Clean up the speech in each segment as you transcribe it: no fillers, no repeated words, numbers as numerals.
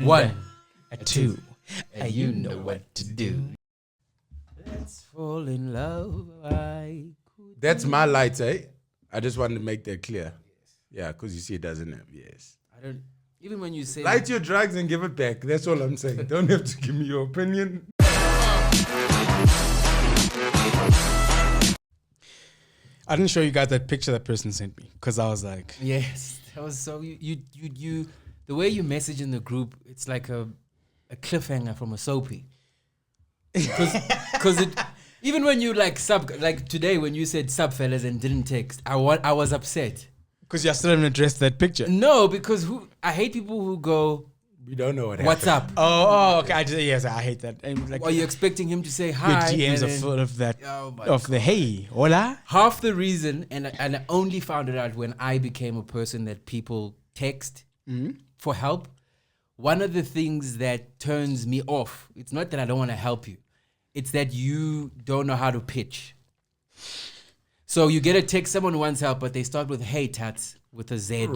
1, a 2, and you know what to do. Let's fall in love. That's my lights, eh? I just wanted to make that clear. Yeah, because you see it doesn't have, yes. I don't. Even when you say light your drugs and give it back. That's all I'm saying. Don't have to give me your opinion. I didn't show you guys that picture that person sent me because I was like, yes, that was so you the way you message in the group, it's like a cliffhanger from a soapy. Because it even when you like today when you said sub fellas and didn't text, I was upset. Because you still haven't addressed that picture. No, because I hate people who go, we don't know what what's happened. up? Okay. I hate that. And like, are you expecting him to say hi? Your DMs are full of that, the hey, hola. Half the reason, and I only found it out when I became a person that people text for help. One of the things that turns me off, it's not that I don't want to help you, it's that you don't know how to pitch. So you get a text, someone wants help, but they start with, hey, tats, with a Z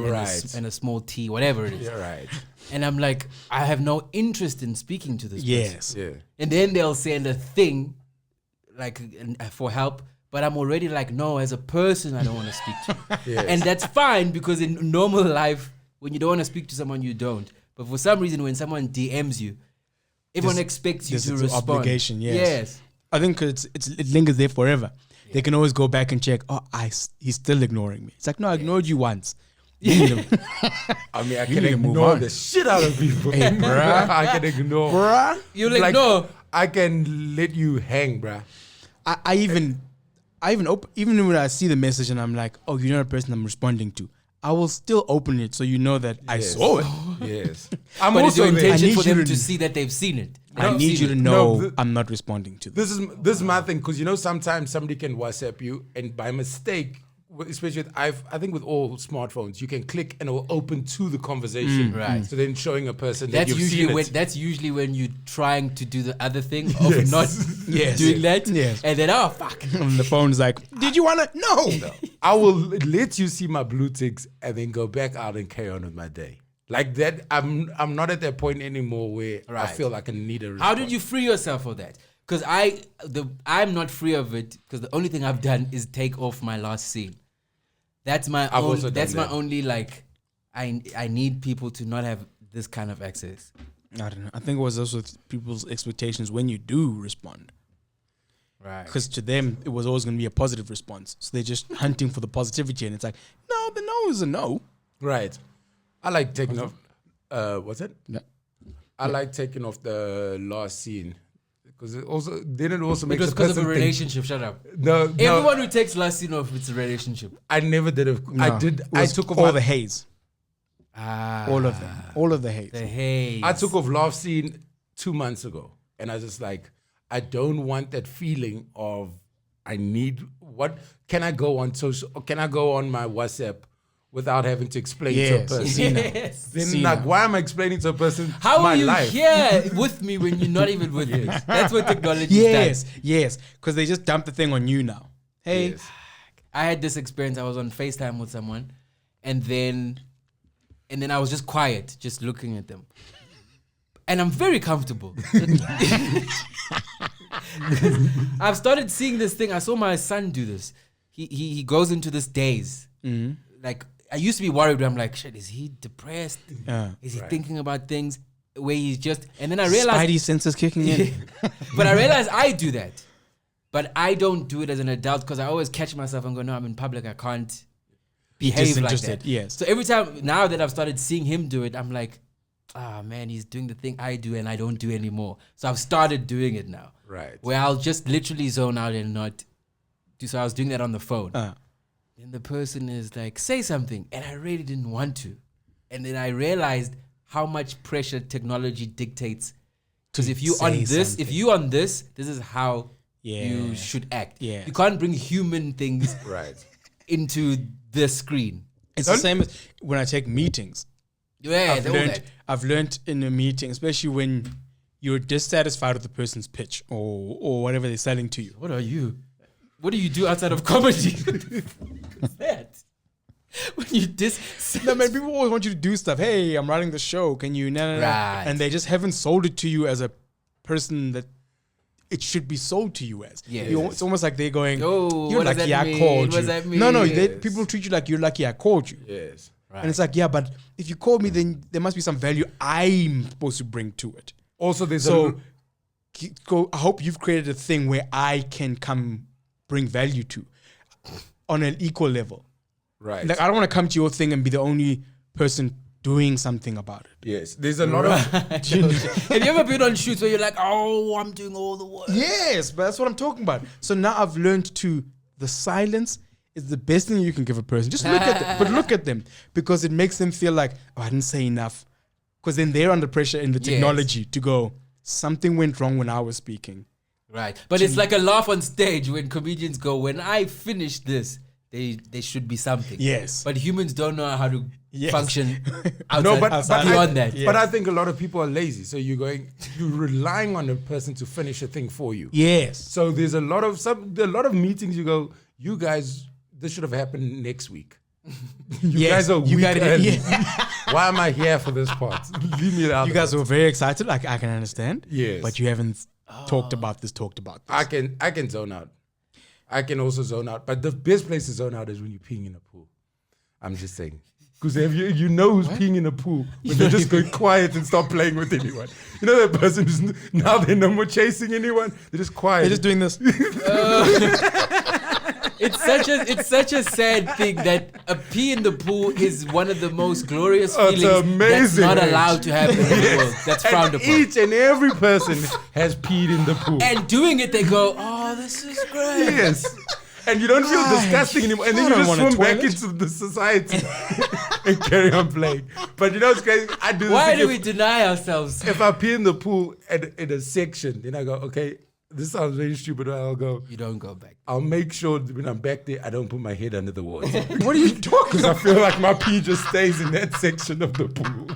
and a small T, whatever it is. You're right. And I'm like, I have no interest in speaking to this person. Yeah. And then they'll send a thing, like, for help, but I'm already like, no, as a person, I don't want to speak to you. Yes. And that's fine, because in normal life, when you don't want to speak to someone, you don't. But for some reason, when someone DMs you, everyone expects you to respond. Obligation, yes. I think it lingers there forever. They can always go back and check. Oh, he's still ignoring me. It's like, no, I ignored you once. I mean, I can ignore the shit out of people. Hey, bruh. I can ignore. Bruh. You're like, no. I can let you hang, bruh. I even when I see the message and I'm like, oh, you're not a person I'm responding to, I will still open it so you know that I saw it. Yes. But it's your intention for them to see that they've seen it. I need you to know I'm not responding to this. This is my thing, because you know sometimes somebody can WhatsApp you and by mistake, especially with I think with all smartphones, you can click and it will open to the conversation. Right. So then showing a person that you've seen it. That's usually when you're trying to do the other thing of not doing that. Yes. And then, oh, fuck. And the phone's like, did you want to? No. I will let you see my blue ticks and then go back out and carry on with my day. Like that, I'm not at that point anymore where I feel like I need a response. How did you free yourself of that? Because I'm not free of it, because the only thing I've done is take off my last scene. That's my only like, I need people to not have this kind of access. I don't know. I think it was also people's expectations when you do respond. Right. Because to them, it was always going to be a positive response. So they're just hunting for the positivity. And it's like, no, the no is a no. Right. I like taking off. What's it? No. I like taking off the last scene. Because it also makes the because person of a relationship. Shut up. No. Everyone who takes last scene off, it's a relationship. I never did it. No. I did. I took off all the haze. All of them. All of the haze. The haze. I took off last scene 2 months ago, and I was just like, I don't want that feeling of I need. What can I go on social? Can I go on my WhatsApp without having to explain to a person? Yes. Then like, why am I explaining to a person How my are you life? here with me when you're not even with me? That's what technology does. Yes. Because they just dump the thing on you now. Hey. Yes. I had this experience. I was on FaceTime with someone, and then I was just quiet, just looking at them. And I'm very comfortable. I've started seeing this thing. I saw my son do this. He goes into this daze. Like, I used to be worried, but I'm like, shit, is he depressed? Is he thinking about things where he's just... And then I realized... Spidey senses kicking in. But I realized I do that. But I don't do it as an adult, because I always catch myself and go, no, I'm in public. I can't behave like that. Yes. So every time, now that I've started seeing him do it, I'm like, man, he's doing the thing I do and I don't do anymore. So I've started doing it now. Right. Where I'll just literally zone out and not do. So I was doing that on the phone. Then the person is like, say something. And I really didn't want to. And then I realized how much pressure technology dictates. Because if you on this, this is how you should act. Yeah. You can't bring human things into the screen. It's the same as when I take meetings. Yeah, I've learned in a meeting, especially when you're dissatisfied with the person's pitch or whatever they're selling to you. What are you? What do you do outside of comedy? What's that? when you No, man, people always want you to do stuff. Hey, I'm writing the show. Can you? Nah. Right. And they just haven't sold it to you as a person that it should be sold to you as. Yes. It's almost like they're going, Oh, you're what does lucky that I mean? called What you. does that mean? No, Yes. people treat you like you're lucky I called you. Yes. Right. And it's like, yeah, but if you called me, then there must be some value I'm supposed to bring to it. Also, there's So I hope you've created a thing where I can come bring value to on an equal level. right. Like, I don't want to come to your thing and be the only person doing something about it. Yes. There's a lot of Have you ever been on shoots where you're like, oh, I'm doing all the work? Yes, but that's what I'm talking about. So now I've learned the silence is the best thing you can give a person. Just look at them, but look at them, because it makes them feel like, oh, I didn't say enough. Because then they're under pressure in the technology to go, something went wrong when I was speaking. Right. But it's like a laugh on stage when comedians go, when I finish this, there should be something. Yes. But humans don't know how to Yes. function outside, no, but beyond that. Yeah. But I think a lot of people are lazy. So you're relying on a person to finish a thing for you. Yes. So there's a lot of meetings. You go, you guys, this should have happened next week. You guys are weak early. Why am I here for this part? Leave me out. You guys were very excited. Like, I can understand. Yes. But you haven't talked about this. I can zone out. I can also zone out. But the best place to zone out is when you're peeing in a pool. I'm just saying. Because you know who's peeing in a pool when they just go quiet and stop playing with anyone. You know that person who's now they're no more chasing anyone. They're just quiet. They're just doing this. It's such a sad thing that a pee in the pool is one of the most glorious Oh, it's feelings amazing, that's not right? allowed to happen in the world. That's frowned And upon. each and every person has peed in the pool. And doing it, they go, oh, this is great. Yes. And you don't feel disgusting anymore. And then I you don't just want a swim back toilet. into the society and carry on playing. But you know what's crazy? I do this Why thing do we deny ourselves? if I pee in the pool in a section, then I go, okay, this sounds very stupid. I'll go, You don't go back. I'll make sure that when I'm back there, I don't put my head under the water. What are you talking Because I feel like my pee just stays in that section of the pool.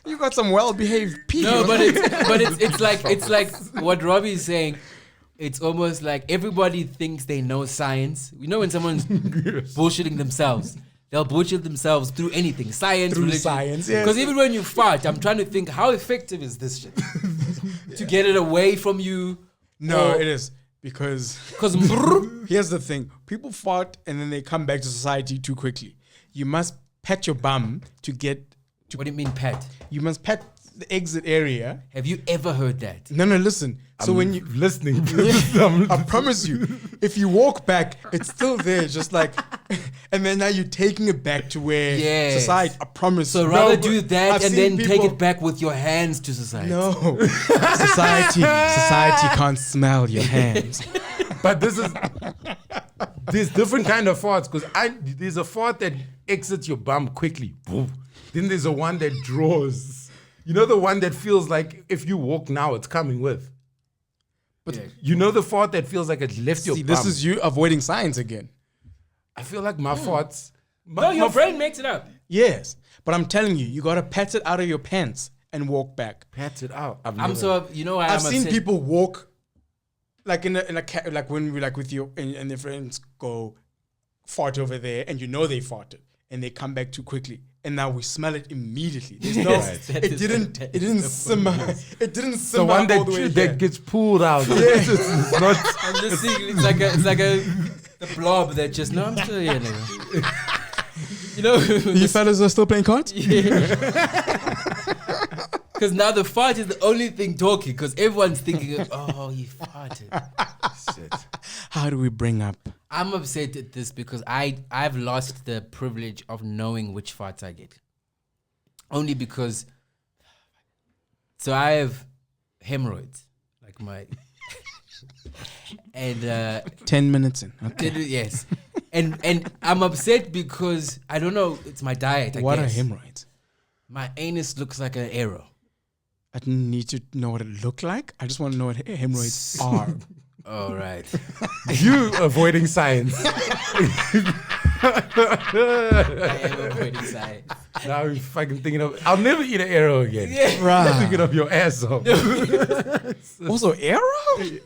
You got some well-behaved people. No, but it's like what Robbie's saying. It's almost like everybody thinks they know science. You know when someone's bullshitting themselves, they'll bullshit themselves through anything, science, Through religion. science, yes. Because even when you fart, I'm trying to think how effective is this shit to get it away from you. No, it is. Because Because here's the thing. People fart and then they come back to society too quickly. You must pat your bum to get... what do you mean, Pat? You must pat the exit area. Have you ever heard that? No, listen. So when you... listening, I promise you, if you walk back, it's still there, just like... And then now you're taking it back to where Yes. society... I promise So you. rather No, do but that I've and seen then take people- it back with your hands to society. No. Society can't smell your hands. But there's different kind of farts because there's a fart that exits your bum quickly. Then there's a one that draws. You know the one that feels like if you walk now, it's coming with. But you know the fart that feels like it left your See, bum. this is you avoiding science again. I feel like my farts. No, your brain makes it up. Yes. But I'm telling you, you got to pat it out of your pants and walk back. Pat it out. I'm so, you know, I've seen upset. people walk like in a like when we like with you and their friends go fart over there and you know they farted and they come back too quickly and now we smell it immediately. There's no, it didn't simmer. It didn't simmer. the one all the way that here. gets pulled out. It's not. I'm just seeing it's like a blob that just no, I'm still here. Nigga. You know, You fellas are still playing cards? because now the fart is the only thing talking. Because everyone's thinking, oh, he farted. Shit. How do we bring up? I'm upset at this because I've lost the privilege of knowing which farts I get. Only because, so I have hemorrhoids, like my, and 10 minutes in. Okay. yes, and I'm upset because I don't know. It's my diet. What are guess. hemorrhoids? My anus looks like an arrow. I don't need to know what it looked like. I just want to know what hemorrhoids are. All right. You avoiding science. I am avoiding science. Now you're fucking thinking of. I'll never eat an arrow again. Bruh. Thinking of your ass off. Also, arrow?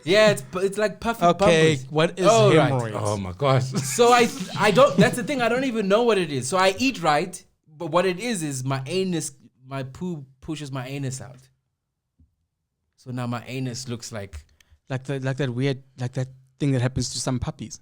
Yeah, it's like puffy Okay, bubbles. what is Oh, right. hemorrhoids? Oh my gosh. So I don't. That's the thing. I don't even know what it is. So I eat right, but what it is my anus. My poo pushes my anus out. So now my anus looks like Like that weird, like that thing that happens to some puppies.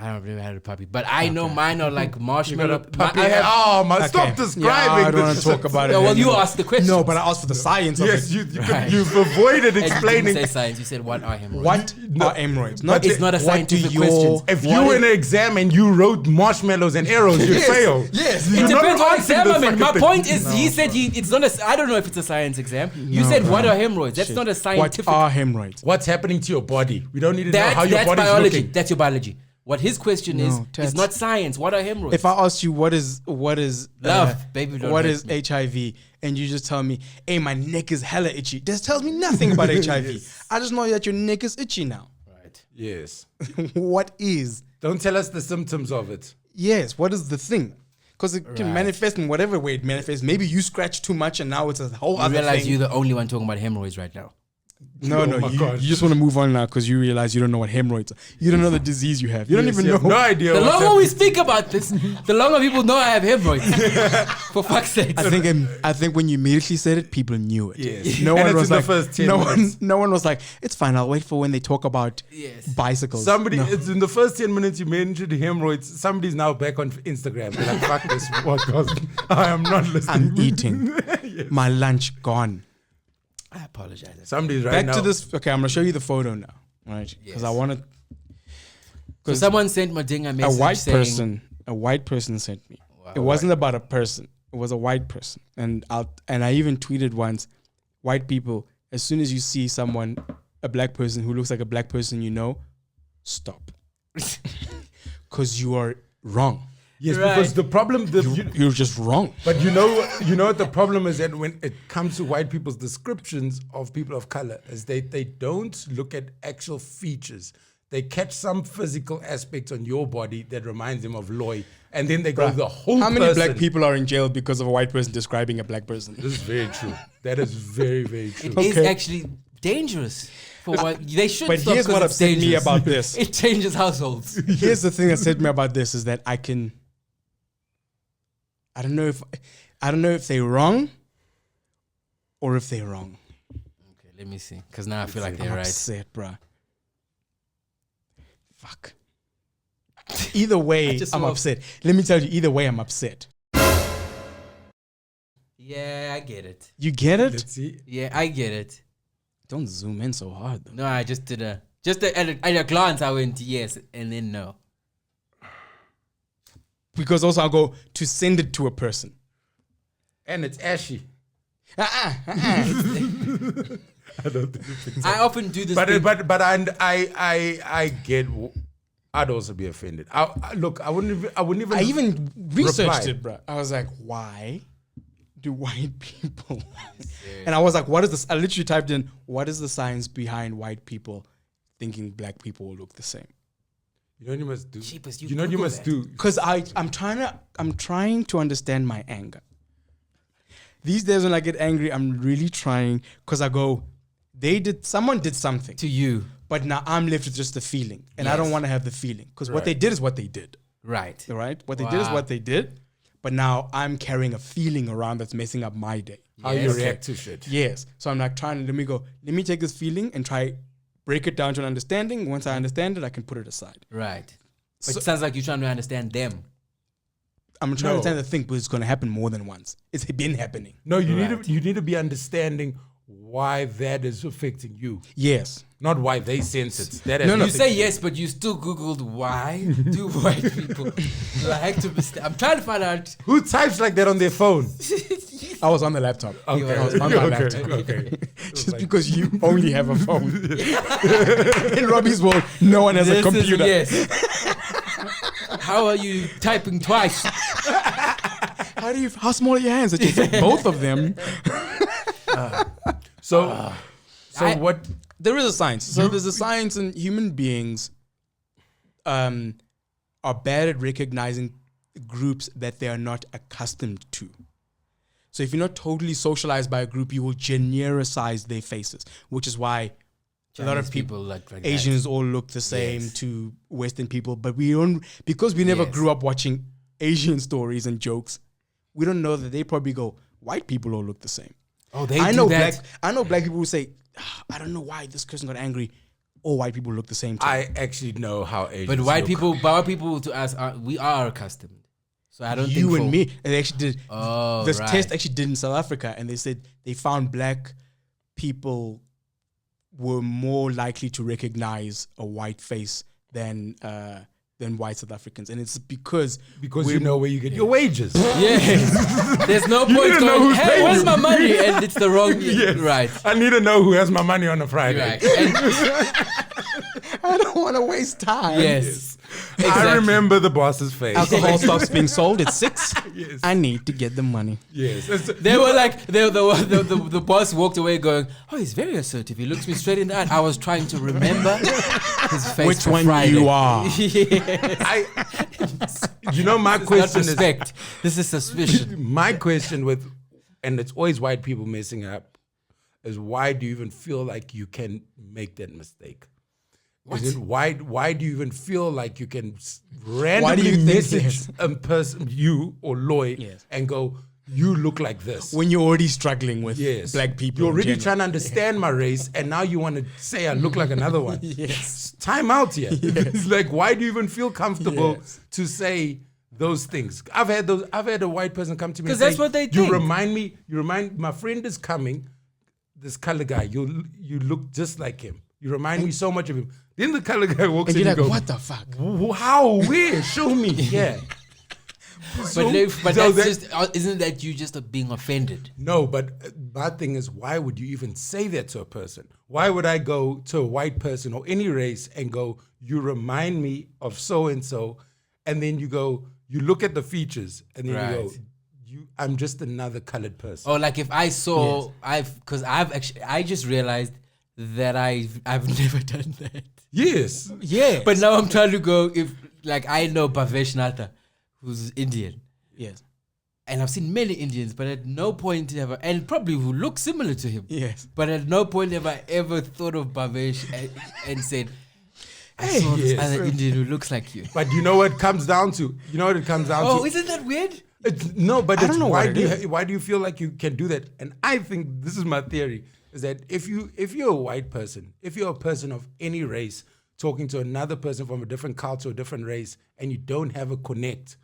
I don't really had a puppy, but I know mine are like You got marshmallow. a puppy. I have, Okay. Stop describing. Yeah, I don't want this. to talk about it. well, you anymore. asked the question. No, but I asked for the science of Yes, it. you've avoided And you explaining. didn't say science. You said what are hemorrhoids? What are hemorrhoids? Not It's not a what scientific do question. your- If you were in an exam and you wrote marshmallows and arrows, you'd fail. Yes. It You're not depends what answering exam the I'm in. fucking My thing. point is, he said it's not a. I don't know if it's a science exam. You said what are hemorrhoids? That's Shit. not a scientific. What are hemorrhoids? What's happening to your body? We don't need to know how your That's body's biology. looking. That's your biology. What his question No, is that's- not science. What are hemorrhoids? If I ask you what is Love, baby, don't what hurt is me. HIV, and you just tell me, hey, my neck is hella itchy. This tells me nothing about HIV. I just know that your neck is itchy now. right. Yes. What is? Don't tell us the symptoms of it. Yes, what is the thing? Because it can Right. manifest in whatever way it manifests. Maybe you scratch too much and now it's a whole You other realize thing. you're the only one talking about hemorrhoids right now. No, Oh my you gosh. just want to move on now because you realize you don't know what hemorrhoids are. You don't know the disease you have. You don't even You know. have no idea. The what's longer happening. we speak about this, the longer people know I have hemorrhoids. For fuck's sake. I think when you immediately said it, people knew it. Yes. No And one it's was in the like, first 10 no minutes. one, no one was like, it's fine. I'll wait for when they talk about Yes. bicycles. Somebody, No. it's in the first 10 minutes you mentioned hemorrhoids. Somebody's now back on Instagram. They're like, fuck this podcast. I am not listening. I'm eating. My lunch gone. I apologize. Somebody's right Back now. to this. Okay, I'm gonna show you the photo now, right? Because I Yes. want to. So someone sent Madinga a A message white saying, person sent me. It wasn't about a person. It was a white person, and I even tweeted once, white people. As soon as you see someone, a black person who looks like a black person, you know, stop, because you are wrong. yes, Right. because the problem, You're just wrong. but you know what the problem is that when it comes to white people's descriptions of people of color, is they don't look at actual features. They catch some physical aspects on your body that reminds them of Loy, and then they go the whole. How many person. black people are in jail because of a white person describing a black person? This is very true. That is very, very true. it is Okay. actually dangerous. For what they should But stop here's 'cause what it's upset me dangerous. about this. It changes households. Here's the thing that upset me about this is that I don't know if they're wrong or if they're wrong. Okay, let me see. Because now I feel like I'm they're right. upset, bruh. Fuck. Either way, just I'm love- upset. Let me tell you, either way, I'm upset. Yeah, I get it. You get it? Let's see. Yeah, I get it. Don't zoom in so hard, though. No, I just did at a glance, I went yes and then no. Because also I'll go to send it to a person. And it's ashy. Uh-uh. I don't think it's I often do this. But thing. I get. I'd also be offended. Look, I wouldn't even. I even researched reply. it, bro. I was like, why do white people? And I was like, what is this? I literally typed in, what is the science behind white people thinking black people will look the same? You know what you must do. Cheapest, You know what you Google must that. do. Because I'm trying to understand my anger. These days when I get angry, I'm really trying because I go, someone did something, To you. but now I'm left with just the feeling, and I Yes. don't want to have the feeling because what Right. they did is what they did. Right. All right, what they did is Wow. what they did, but now I'm carrying a feeling around that's messing up my day. How you Yes. react to shit. Yes, so I'm like let me take this feeling and try break it down to an understanding. Once I understand it, I can put it aside. Right. But it sounds like you're trying to understand them. I'm trying to No. understand the thing, but it's going to happen more than once. It's been happening. No, you Right. need to be understanding why that is affecting you, Yes. not why they sense it. That has No, no. You nothing say yes, but you still Googled why do white people like to be I'm trying to find out. Who types like that on their phone? I was on the laptop. Okay, I was on my okay, laptop. okay. Just because you only have a phone. In Robbie's world, no one has a This is computer. yes. How are you typing twice? How small are your hands that you fit both of them? So I- what? There is a science. So there's a science in human beings are bad at recognizing groups that they are not accustomed to. So if you're not totally socialized by a group, you will genericize their faces, which is why a lot of people like Asians all look the same to Western people, but we don't, because we never grew up watching Asian stories and jokes, we don't know that they probably go, white people all look the same. Oh, they I do know that. I know black people who say, I don't know why this person got angry. All white people look the same too. I actually know how Asians But white look. people to us, we are accustomed. So I don't you think and me, and they actually did. Oh, this right. test actually did in South Africa, and they said they found black people were more likely to recognize a white face than white South Africans, and it's because You know where you get your wages. Yes. There's no point to know going, who's hey, paying where's you. my money? And it's the wrong. Yes. Right. I need to know who has my money on a Friday. Right. And, I don't want to waste time. yes. I Exactly. remember the boss's face. Alcohol stops being sold at 6. Yes. I need to get the money. Yes. They were like, the boss walked away going, oh, he's very assertive. He looks me straight in the eye. I was trying to remember his face Which for one Friday. you are? My Not question is, respect. This is suspicion. my question with, and it's always white people messing up, is why do you even feel like you can make that mistake? Is it why do you even feel like you can randomly think message yes? a person, you or Lloyd, Yes. and go, you look like this? When you're already struggling with Yes. black people. You're in already general. trying to understand my race, and now you want to say I look like another one. Yes. Time out here. It's like, why do you even feel comfortable Yes. to say those things? I've had a white person come to me and 'Cause that's say, what they You think. remind my friend is coming, this color guy, you look just like him. You remind me so much of him. Then the color guy walks And in you're and like, goes, what the fuck? How? Where? Show me. Yeah. But isn't that you just being offended? No, but my thing is, why would you even say that to a person? Why would I go to a white person or any race and go, you remind me of so-and-so, and then you go, you look at the features, and then you Right. go, I'm just another colored person. Or like if I saw, I just realized that I've never done that. Yes. Yeah. But now I'm trying to go, if like I know Bhavesh Nata, who's Indian. yes. And I've seen many Indians, but at no point ever, and probably who look similar to him. Yes. But at no point have I ever thought of Bhavesh and said, I Hey, saw this yes. other Indian who looks like you. But you know what it comes down to? You know what it comes down Oh, to? isn't that weird? But I don't know why what it is. why do you feel like you can do that? And I think this is my theory, is that if you're a white person, if you're a person of any race talking to another person from a different culture or different race, and you don't have a connect,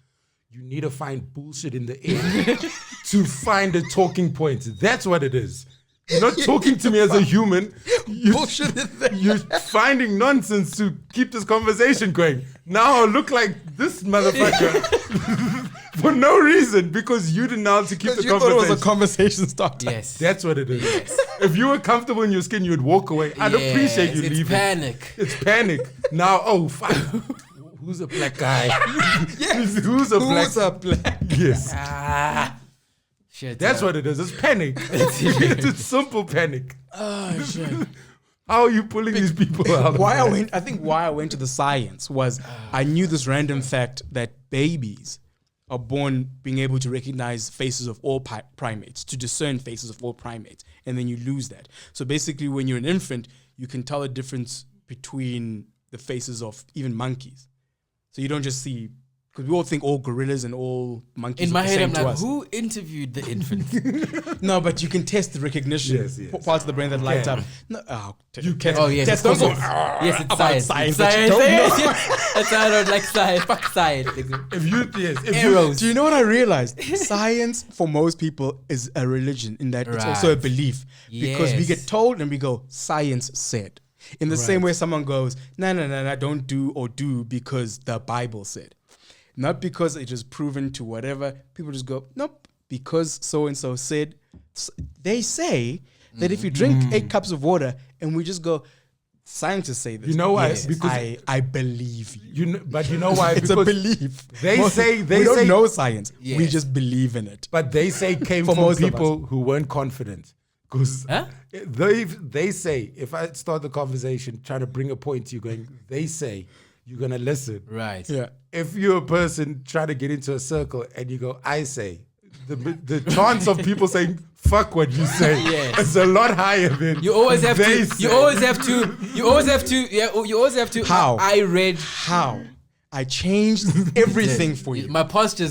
you need to find bullshit in the air to find a talking point. That's what it is. You're not talking to me as a human. Bullshit in there. You're finding nonsense to keep this conversation going. Now I look like this motherfucker for no reason, because you didn't know how to keep the You thought it was conversation. a conversation starter. Yes. That's what it is. If you were comfortable in your skin, you'd walk away. I'd appreciate you It's leaving. panic. It's panic. Now, oh, fuck. Who's a black guy? Yes. Who's a black? Who's a black? Yes. Ah. Shit. That's what it is. It's panic. It's simple panic. Oh shit. How are you pulling these people out? why I went to the science was I knew this random fact that babies are born being able to recognize faces of all primates, to discern faces of all primates, and then you lose that. So basically, when you're an infant, you can tell the difference between the faces of even monkeys. So you don't just see, because we all think all gorillas and all monkeys In are my the head, same I'm to like, us. who interviewed the infant? No, but you can test the recognition. Yes, yes. Parts of the brain that light can. up. No, You can. Oh, yes. Test of don't course go, yes, it's about science. science It's that you science. don't Yes, know. yes. That's why I don't like science. Fuck science. If Arrows. Do you know what I realized? Science for most people is a religion, in that it's also a Right. belief. Because we Yes. get told and we go, science said. In the same way someone goes, no, don't do or do because the Bible said. Not because it is proven to whatever. People just go, nope, because so-and-so said. They say that if you drink 8 cups of water, and we just go, scientists say this. You know why? Yes, Because- I believe you. But you know why? It's a Because belief. they say- we don't know science. We Yes. just believe in it. But they say came For from most of people who weren't confident. Because Huh? they say, if I start the conversation trying to bring a point to you, going, they say you're gonna listen. Right. Yeah. If you're a person trying to get into a circle and you go, I say, the chance of people saying fuck what you say Yes. is a lot higher than You always have they to. say. You always have to. You always have to. Yeah. You always have to. How? I read. How? I changed everything for you. My posture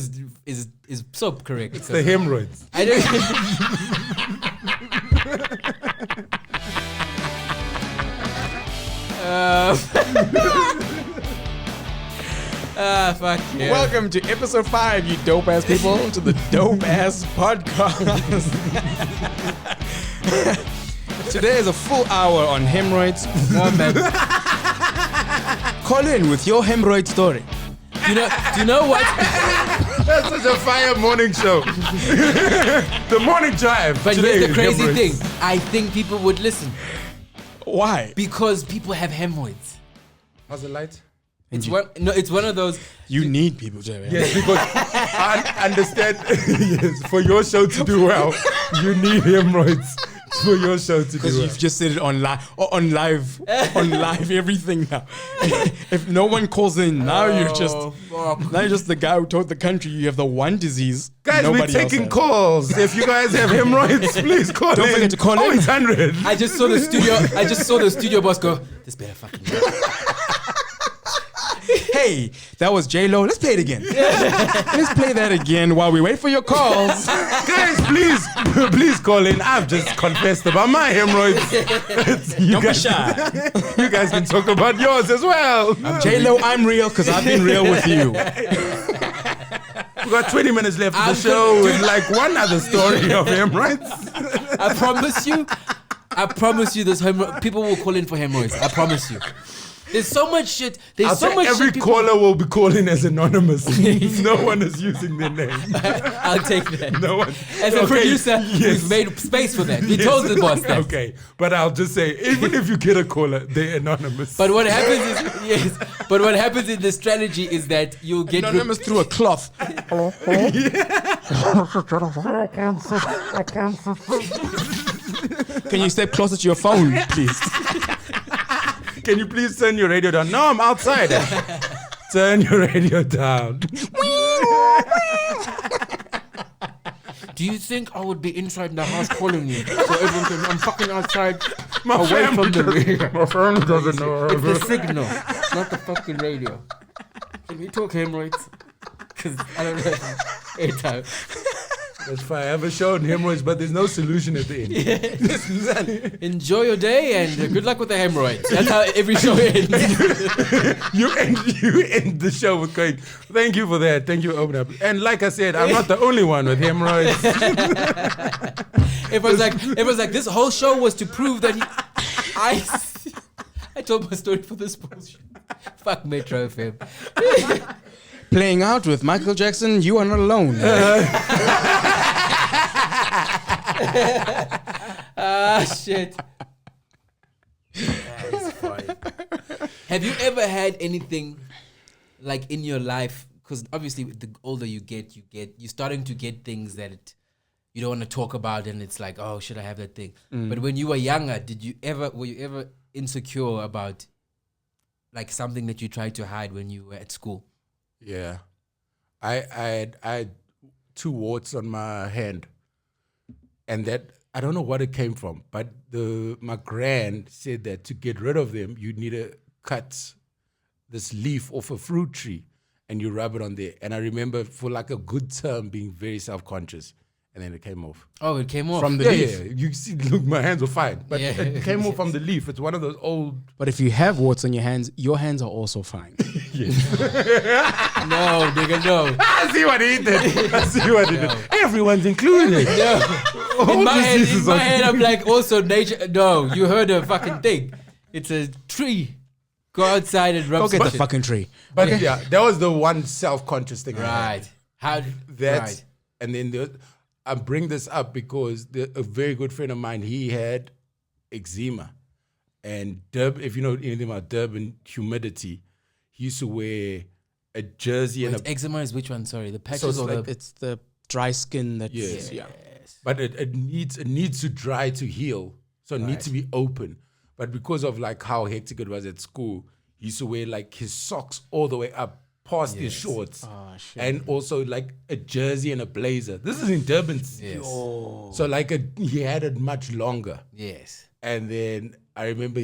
is so correct. It's the hemorrhoids. I don't. Fuck yeah. Welcome to episode 5, you dope ass people, to the Dope Ass Podcast. Today is a full hour on hemorrhoids. No, man. Call in with your hemorrhoid story. Do you know what? That's such a fire morning show. The morning drive. But today here's the is crazy hemorrhoids. thing. I think people would listen Why? because people have hemorrhoids. How's the light? It's one of those. You need people, Jerry. Yes, because I understand. Yes, for your show to do well, you need hemorrhoids for your show to do Because well. you've just said it on live, everything now. If no one calls in, now you're just the guy who told the country you have the one disease. Guys, we're nobody else taking has. calls. If you guys have hemorrhoids, please call in. Don't forget to call in. 800. I just saw the studio boss go. This better fucking. Hey, that was J-Lo. Let's play it again. Let's play that again while we wait for your calls. Guys, please call in. I've just confessed about my hemorrhoids. Don't be shy. You guys can talk about yours as well. J-Lo, I'm real because I've been real with you. We've got 20 minutes left of the show with like one other story of hemorrhoids. I promise you, this people will call in for hemorrhoids. I promise you. There's so much shit. I'll say every caller will be calling as anonymous. No one is using their name. I'll take that. No one. As a producer, we've made space for that. We told the boss that. Okay, but I'll just say, even if you get a caller, they're anonymous. But what happens is, but what happens in the strategy is that you'll get Anonymous through a cloth. Can you step closer to your phone, please? Can you please turn your radio down? No, I'm outside. Turn your radio down. Do you think I would be inside the house calling you? So everyone can, I'm fucking outside, My away family from the radio. My family doesn't know. It's the signal, not the fucking radio. Can we talk hemorrhoids? Because I don't know. Airtime. That's fine. I have a show on hemorrhoids, but there's no solution at the end. Enjoy your day and good luck with the hemorrhoids. That's how every show ends. You end the show with going, thank you for that. Thank you, open up. And like I said, I'm not the only one with hemorrhoids. It was like this whole show was to prove that I told my story for this bullshit. Fuck Metro FM. Playing out with Michael Jackson, You Are Not Alone. Shit. That's funny. Have you ever had anything like in your life? Because obviously, the older you get, you're starting to get things that you don't want to talk about, and it's like, oh, should I have that thing? But when you were younger, were you ever insecure about like something that you tried to hide when you were at school? Yeah. I had 2 warts on my hand. And that, I don't know what it came from, but my grand said that to get rid of them, you need to cut this leaf off a fruit tree and you rub it on there. And I remember for like a good term being very self-conscious. And then it came off. Oh, it came off From the leaf. Yeah, you see, look, my hands were fine. But Yeah. it came off from the leaf. It's one of those old... But if you have warts on your hands are also fine. No, nigga, no. I see what he did. I see what he did. Everyone's included. No. In my head, I'm like, also nature. No, you heard a fucking thing. It's a tree. Go outside and rub Go some get the shit. fucking tree. But yeah, that was the one self-conscious thing. I had. Right. How? That, Right. and then I bring this up because a very good friend of mine, he had eczema. And if you know anything about Durban humidity, he used to wear a jersey and Wait, eczema is which one? Sorry, the patches it's or like the. It's the dry skin that Yes. yeah. but it needs to dry to heal. So it needs to be open. But because of like how hectic it was at school, he used to wear like his socks all the way up past his shorts. Oh, shit. And also like a jersey and a blazer. This is in Durban. Yes. So like he had it much longer. Yes. And then I remember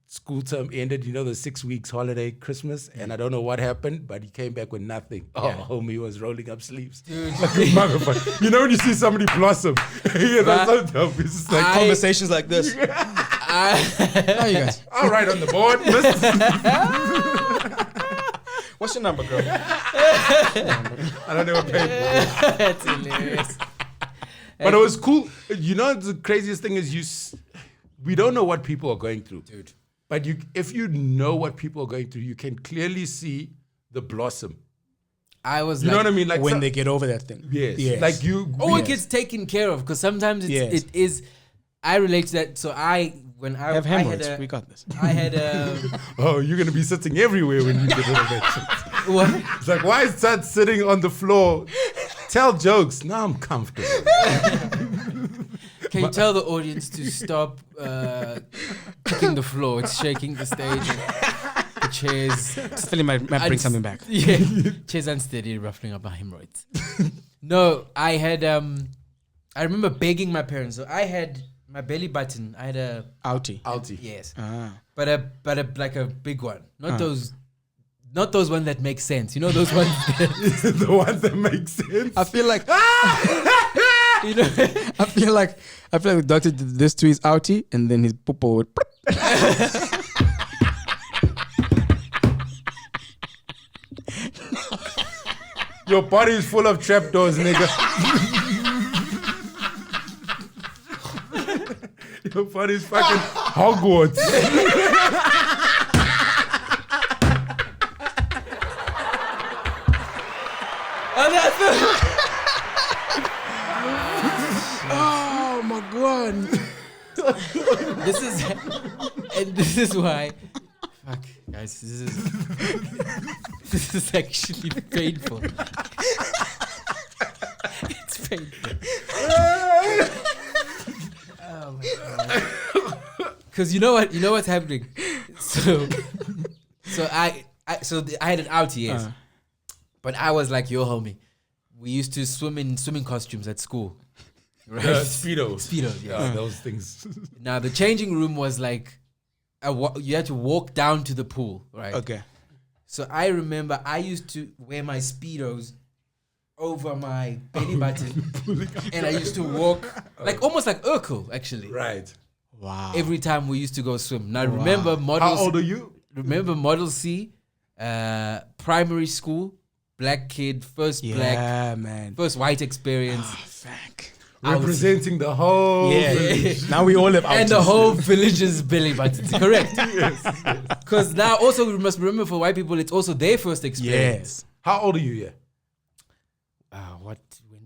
school term ended, the 6 weeks holiday, Christmas, and I don't know what happened, but he came back with nothing. Oh, homie was rolling up sleeves. Dude. Like a motherfucker. You know when you see somebody blossom? Yeah, that's so dope. It's just like Conversations like this. How are you guys? all right on the board. What's your number, girl? I don't know what paid. That's hilarious. But it was cool. The craziest thing is we don't know what people are going through. Dude. But if you know what people are going through, you can clearly see the blossom. I was You know what I mean? Like When they get over that thing. yes. Like it gets taken care of because sometimes it is. I relate to that. So when I have I had hemorrhoids. We got this. I had a oh, you're gonna be sitting everywhere when you get rid of that shit. what? It's like, why is that sitting on the floor? Tell jokes. Now I'm comfortable. Can you tell the audience to stop kicking the floor? It's shaking the stage. The chairs. Just feeling might bring something back. Yeah, chairs unsteady, ruffling up my hemorrhoids. No, I had. I remember begging my parents. So I had my belly button. I had a Outie. yes, Ah. but a big one, not those ones that make sense. You know those ones. The ones that make sense. I feel like You know. I feel like the doctor did this to his outie and then his poopo would Your body is full of trapdoors, nigga. Your body is fucking Hogwarts. Oh my god. This is why. Fuck, guys, this is actually painful. It's painful. Oh my god. Because you know what's happening. So I had an outie, yes. But I was like your homie. We used to swim in swimming costumes at school. Right? Speedos. Speedos, yeah. Those things. Now the changing room was like you had to walk down to the pool, right? Okay. So I remember I used to wear my Speedos over my belly button, and I used to walk like almost like Urkel, actually. Right. Wow. Every time we used to go swim. Now remember How old are you? Remember Model C, primary school, black kid, first black, man. first white experience. Fuck. Representing the whole village. Now we all have outies. And the whole village's belly button. Correct. Because now also we must remember for white people, it's also their first experience. Yes. How old are you? Yeah. When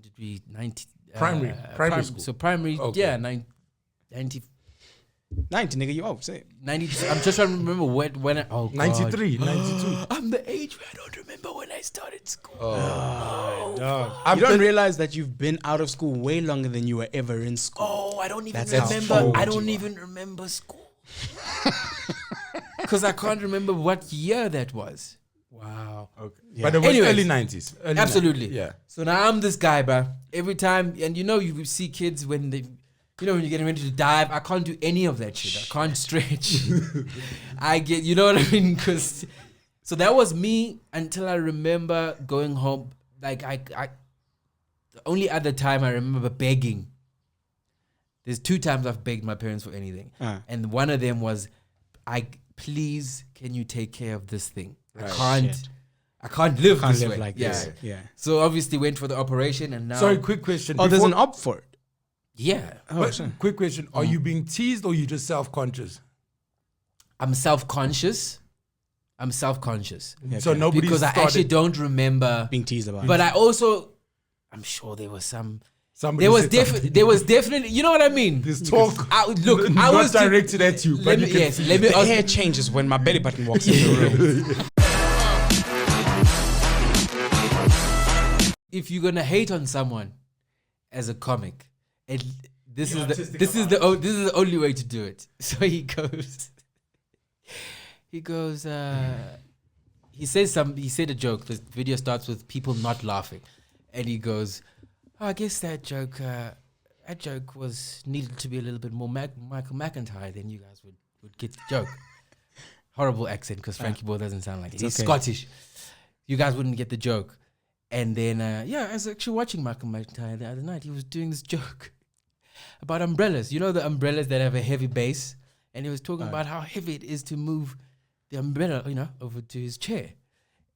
did we 90? Primary school. So primary, Okay. yeah, 90, 90, nigga, you old. Say it. 90. I'm just trying to remember when I, oh God. 93, 92. I'm the age where I don't remember when I started school. Dog. You don't realize that you've been out of school way longer than you were ever in school. Oh, I don't even That's how remember. old I you don't are. even remember school. Because I can't remember what year that was. Wow. Okay. Yeah. But it was Anyways. early 90s. Absolutely. Yeah. So now I'm this guy, bruh. Every time, and you see kids when they, when you're getting ready to dive, I can't do any of that shit. I can't stretch. I get, you know what I mean? So that was me until I remember going home. Like the only other time I remember begging. There's 2 times I've begged my parents for anything. And one of them was, please, can you take care of this thing? Right. I can't live Can't this live way. like this. Yeah. So obviously went for the operation and now. Sorry, quick question. Oh, there's an op for it. Yeah. Oh, But sure. quick question. Are you being teased or are you just self-conscious? I'm self-conscious. Yeah, So okay. nobody Because I actually don't remember. being teased about But it. I also, I'm sure there was some. Somebody There was said something. there was definitely. You know what I mean? This talk. I not was directed at you, but Let me, you can yes, see let me. The hair changes when my belly button walks in the room. If you're gonna hate on someone as a comic, this is the only way to do it. So he goes. He goes, he said a joke. The video starts with people not laughing. And he goes, I guess that joke was needed to be a little bit more Michael McIntyre than you guys would get the joke. Horrible accent because Frankie Boy doesn't sound like it. He's Scottish. You guys wouldn't get the joke. And then, I was actually watching Michael McIntyre the other night. He was doing this joke about umbrellas. You know the umbrellas that have a heavy base? And he was talking about how heavy it is to move the umbrella, over to his chair.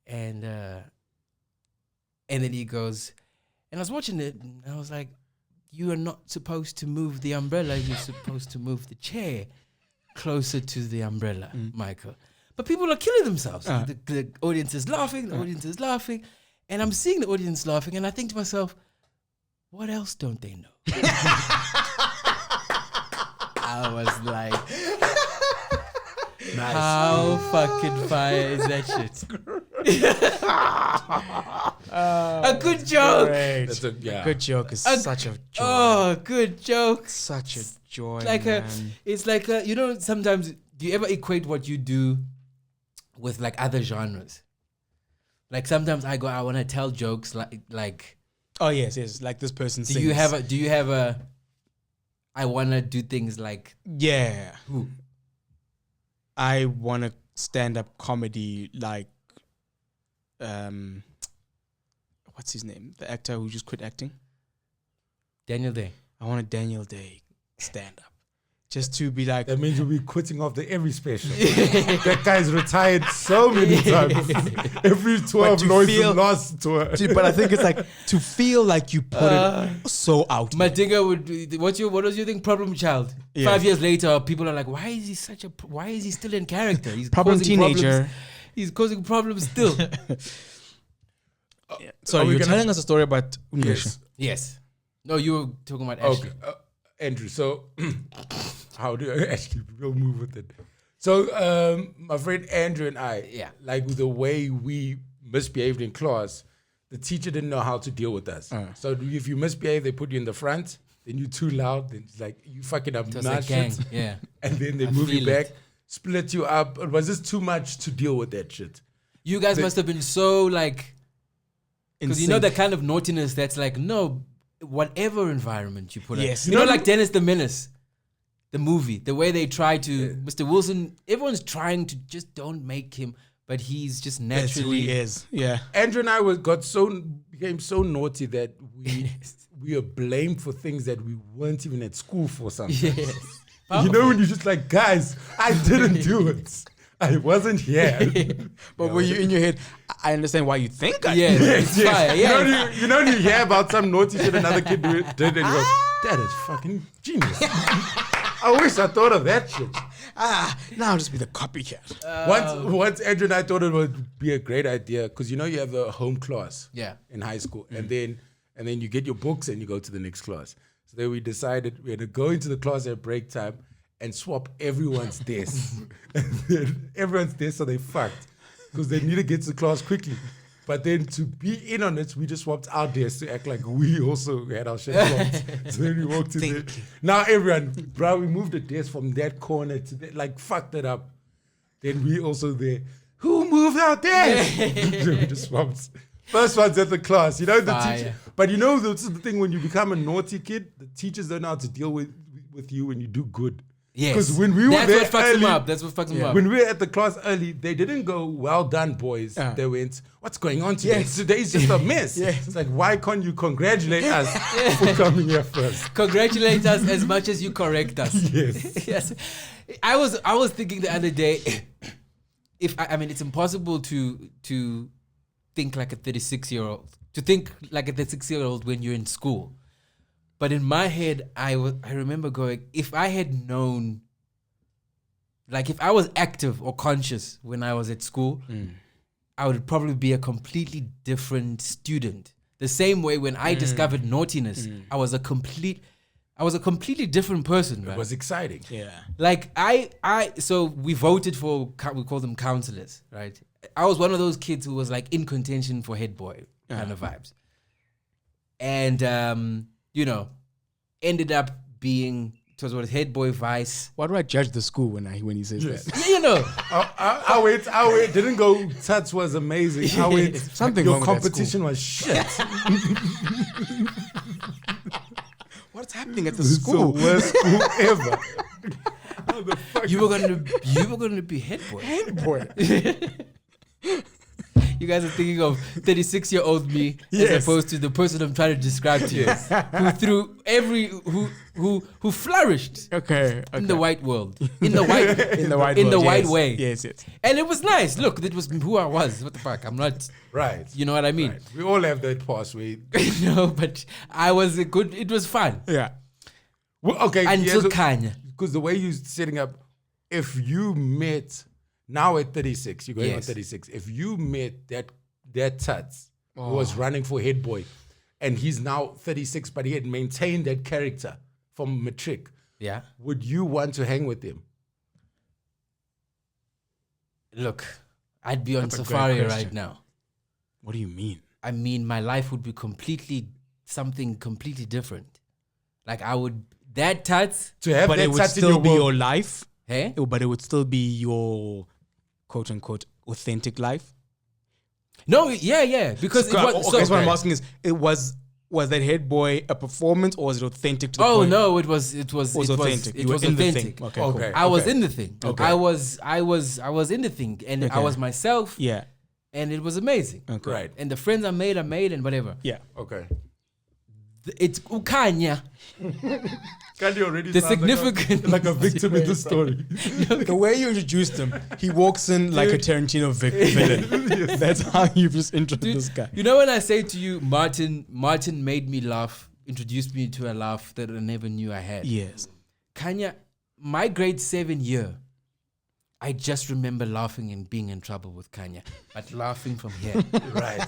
And then he goes, and I was watching it, and I was like, you are not supposed to move the umbrella. You're supposed to move the chair closer to the umbrella, Michael. But people are killing themselves. The audience is laughing. The audience is laughing. And I'm seeing the audience laughing, and I think to myself, what else don't they know? I was like, nice. How fucking fire is that shit? A good joke. Great. A good joke is such a joy. Oh, good joke. Such a joy. It's like sometimes do you ever equate what you do with like other genres? Like sometimes I want to tell jokes like. Oh yes, like this person sings. Do you have a? I want to do things like. Yeah. Who? I want to stand up comedy like. What's his name? The actor who just quit acting. Daniel Day. I want a Daniel Day stand up. Just to be like. That means you'll be quitting off every special. That guy's retired so many times. Every 12 noises lost to her. But I think it's like to feel like you put it so out. Madinga would. What was your thing? Problem child. Yeah. 5 years later, people are like, why is he still in character? He's problem teenager. Problems. He's causing problems still. So you're telling us a story about English. Yes. No, you were talking about Ashley. Okay. Andrew, so how do I actually we'll move with it? So my friend Andrew and I, like the way we misbehaved in class, the teacher didn't know how to deal with us. So if you misbehave, they put you in the front, then you're too loud, then it's like you fucking up mad shit. Yeah. And then they move you back, split you up. It was just too much to deal with that shit. You guys must have been so like, because you know the kind of naughtiness that's like, no, whatever environment you put in. Yes. You know, like Dennis the Menace, the movie, the way they try to, Mr. Wilson, everyone's trying to just don't make him, but he's just naturally. That's who he is. Yeah. Andrew and I became so naughty that we are blamed for things that we weren't even at school for something. Yes. You know when you're just like, guys, I didn't do it. I wasn't here. But were you in your head, I understand why you think I did. Yes. Fire. Yeah. You know you hear about some naughty shit another kid did and you go, that is fucking genius. I wish I thought of that shit. Now I'll just be the copycat. Once Andrew and I thought it would be a great idea, because you know you have the home class in high school, and then you get your books and you go to the next class. So then we decided we had to go into the class at break time and swap everyone's desk. And then everyone's desk, so they fucked. Because they need to get to class quickly. But then to be in on it, we just swapped our desks to act like we also had our shit swapped. So then we walked in there. Now everyone, bro, we moved the desk from that corner to that, like fucked it up. Then we also there, who moved our desk? We just swapped. First one's at the class, you know, the teacher. But you know, this is the thing, when you become a naughty kid, the teachers don't know how to deal with you when you do good. Yes. Because when we were there That's what fucks them up. That's what fucks them up. When we were at the class early, they didn't go, well done, boys. They went, what's going on today? Yes. Today's just a mess. It's like, why can't you congratulate us for coming here first? Congratulate us as much as you correct us. Yes. Yes. I was thinking the other day, it's impossible to think like a 36-year-old. To think like a 36-year-old when you're in school. But in my head, I remember going, if I had known, like if I was active or conscious when I was at school, I would probably be a completely different student. The same way when I discovered naughtiness, I was a completely different person, right? It was exciting. Yeah. Like so we voted for, we call them counselors, right? I was one of those kids who was like in contention for head boy kind of vibes. And, ended up being it was Head Boy Vice. Why do I judge the school when he says that? Yeah, you know. I wait. Didn't go. Tats was amazing. I wait. Something Your wrong with that competition was shit. What's happening at the It's the school? worst school ever. You were gonna be Head Boy. Head boy. You guys are thinking of 36-year-old me as Yes. opposed to the person I'm trying to describe to you, who flourished Okay. in the white world, in the white yes. way. Yes. And it was nice. Look, that was who I was. What the fuck? I'm not. Right. You know what I mean? Right. We all have that past. No, but I was a good. It was fun Yeah. Well, okay. until Kanye. Because the way you're setting up, if you met now at 36, you're going on Yes. 36. If you met that Tats who was running for head boy, and he's now 36, but he had maintained that character from matric, Yeah. would you want to hang with him? Look, I'd be on That's a great safari right question. now. What do you mean? I mean, my life would be something completely different. Like I would that Tats. To have But that it would Tats in still be world- your life. Hey. But it would still be your quote unquote authentic life. No, yeah, because it was, That's what I'm asking is, was that Head Boy a performance or was it authentic to the Oh point? no, it was authentic. It You were was in the authentic. thing. Okay, Okay. cool. I was Okay. in the thing. Okay. I was in the thing, and I Okay. was myself, Yeah. and it was amazing. Okay. Right. And the friends I made, and whatever. Yeah. Okay. It's Ukanya. Can you already The sound significant- like a victim in the story? The way you introduced him, he walks in like a Tarantino villain. That's how you just introduced this guy. You know when I say to you, Martin made me laugh, introduced me to a laugh that I never knew I had. Yes. Kanya, my grade 7 year, I just remember laughing and being in trouble with Kanya, but laughing from here. Right.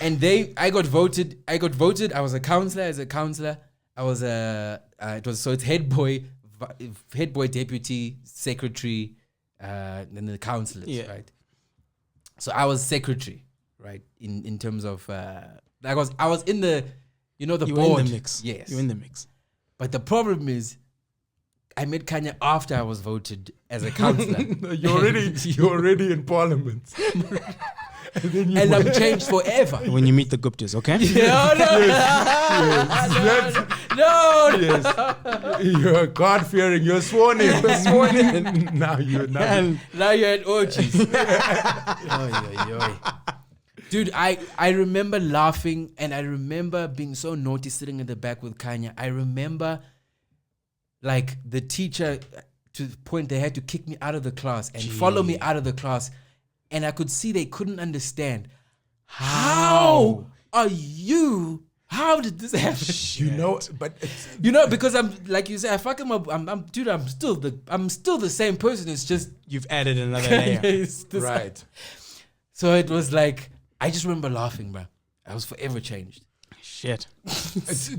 And I got voted. I was a counselor. As a counselor, I was it's head boy, deputy, secretary, and then the counselors, Yeah. right? So I was secretary, right? In terms of I was in the, the You were board. in the mix. Yes. You were in the mix. But the problem is, I met Kanya after I was voted as a counselor. You're already in parliament. And I'm changed forever. When you meet the Guptas, okay? No. Yes. You're God fearing. You're sworn in. Now you're not. Now you're at orgies. Dude, I remember laughing, and I remember being so naughty sitting at the back with Kanya. I remember like the teacher to the point they had to kick me out of the class and follow me out of the class. And I could see they couldn't understand. How did this happen? But it's, Because I'm like you said, I fuck him up. I'm still the same person. It's just You've added another layer. it's this- right. So it was like I just remember laughing, bro. I was forever changed. Shit. It's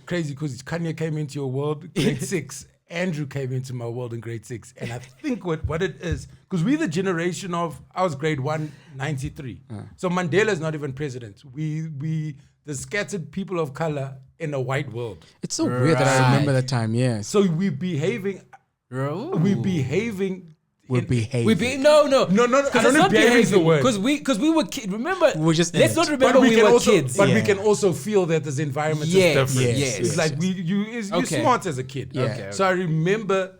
crazy because Kanye came into your world grade 6. Andrew came into my world in grade 6. And I think what it is, because we're the generation of, I was grade 1, 93. So Mandela's not even president. We the scattered people of color in a white world. It's so weird that I remember Right. that time, yes. So we're behaving. No. No. I don't think behaving is the word. Because we were kids. Remember, We were just in let's it. not remember we were kids. But we Yeah. can also feel that this environment Yes, is different. yes, It's yes, like yes. you're Okay. smart as a kid. Yeah. Okay. So I remember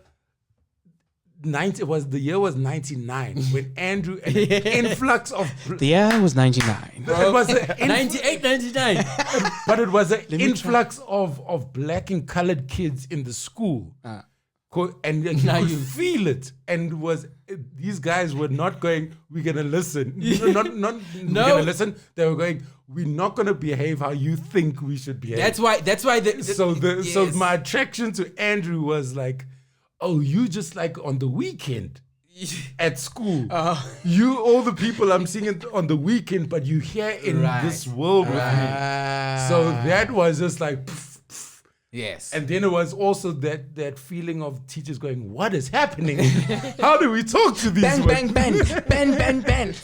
the year was 99 when Andrew an influx of The year was 99. it was a 98, 99. but it was an me influx of black and colored kids in the school. And you Now could you- feel it, and these guys were not going, we're gonna listen. not No. we're gonna listen. They were going, we're not gonna behave how you think we should behave. That's why so yes. my attraction to Andrew was like, oh, you just like on the weekend at school. You all the people I'm seeing it on the weekend, but you here in Right. this world with me. So that was just like pff, pff. Yes. And then it was also that feeling of teachers going, what is happening? How do we talk to these Bang, bang, bang. bang.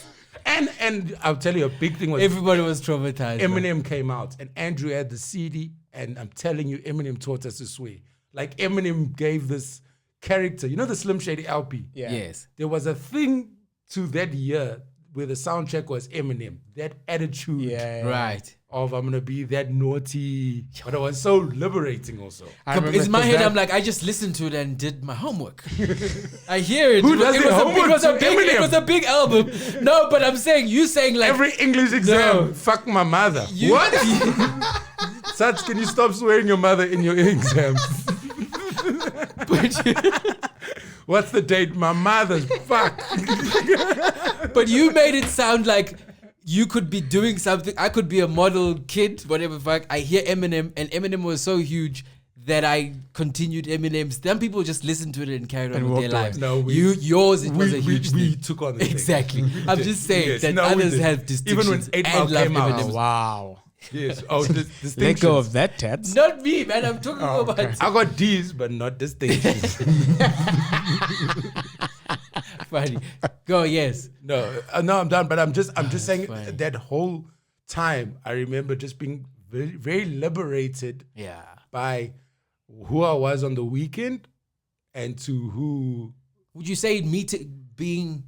And I'll tell you a big thing was Everybody was traumatized. bro. Eminem came out and Andrew had the CD, and I'm telling you, Eminem taught us to swear. like Eminem gave this character, you know, the Slim Shady LP. Yeah. Yes. There was a thing to that year where the soundtrack was Eminem, that attitude Yeah. Right. of I'm gonna be that naughty, but it was so liberating also. I remember In my 'cause head, that- I'm like, I just listened to it and did my homework. I hear it. Who does it their was homework it was to a big, Eminem? it was a big album. No, but I'm saying, you saying like, Every English exam, No. fuck my mother. you, What? Such, can you stop swearing your mother in your exams? What's the date? My mother's fuck. But you made it sound like you could be doing something. I could be a model kid, whatever fuck. I hear Eminem, and Eminem was so huge that I continued Eminem's. Some people just listened to it and carried on And with their walked away. lives. No, yours it was a huge we thing. took on the thing. Exactly. I'm just saying Yes, that no, we others did. have distinctions. Even when 8 Mile and love came out. Oh, Eminem's. wow. Yes. Oh, Let distinctions. go of that, Tats. Not me, man. I'm talking Oh, about. okay. I got D's, but not distinctions. Funny. Go, yes. No, I'm done. But I'm just saying funny. that whole time I remember just being very, very liberated Yeah. by who I was on the weekend and to who. Would you say being?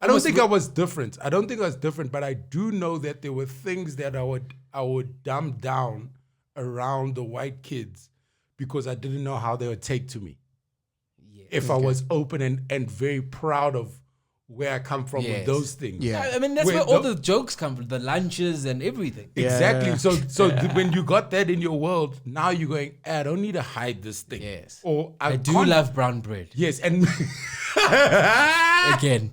I don't Almost think I was different. I don't think I was different, but I do know that there were things that I would dumb down around the white kids because I didn't know how they would take to me. Yeah. If I was open and very proud of where I come from with Yes. those things. Yeah. I mean, that's Wait, where all the- the jokes come from, the lunches and everything. Exactly. Yeah. So when you got that in your world, now you're going, I don't need to hide this thing. Yes. Or I do can't- love brown bread. Yes, and Again.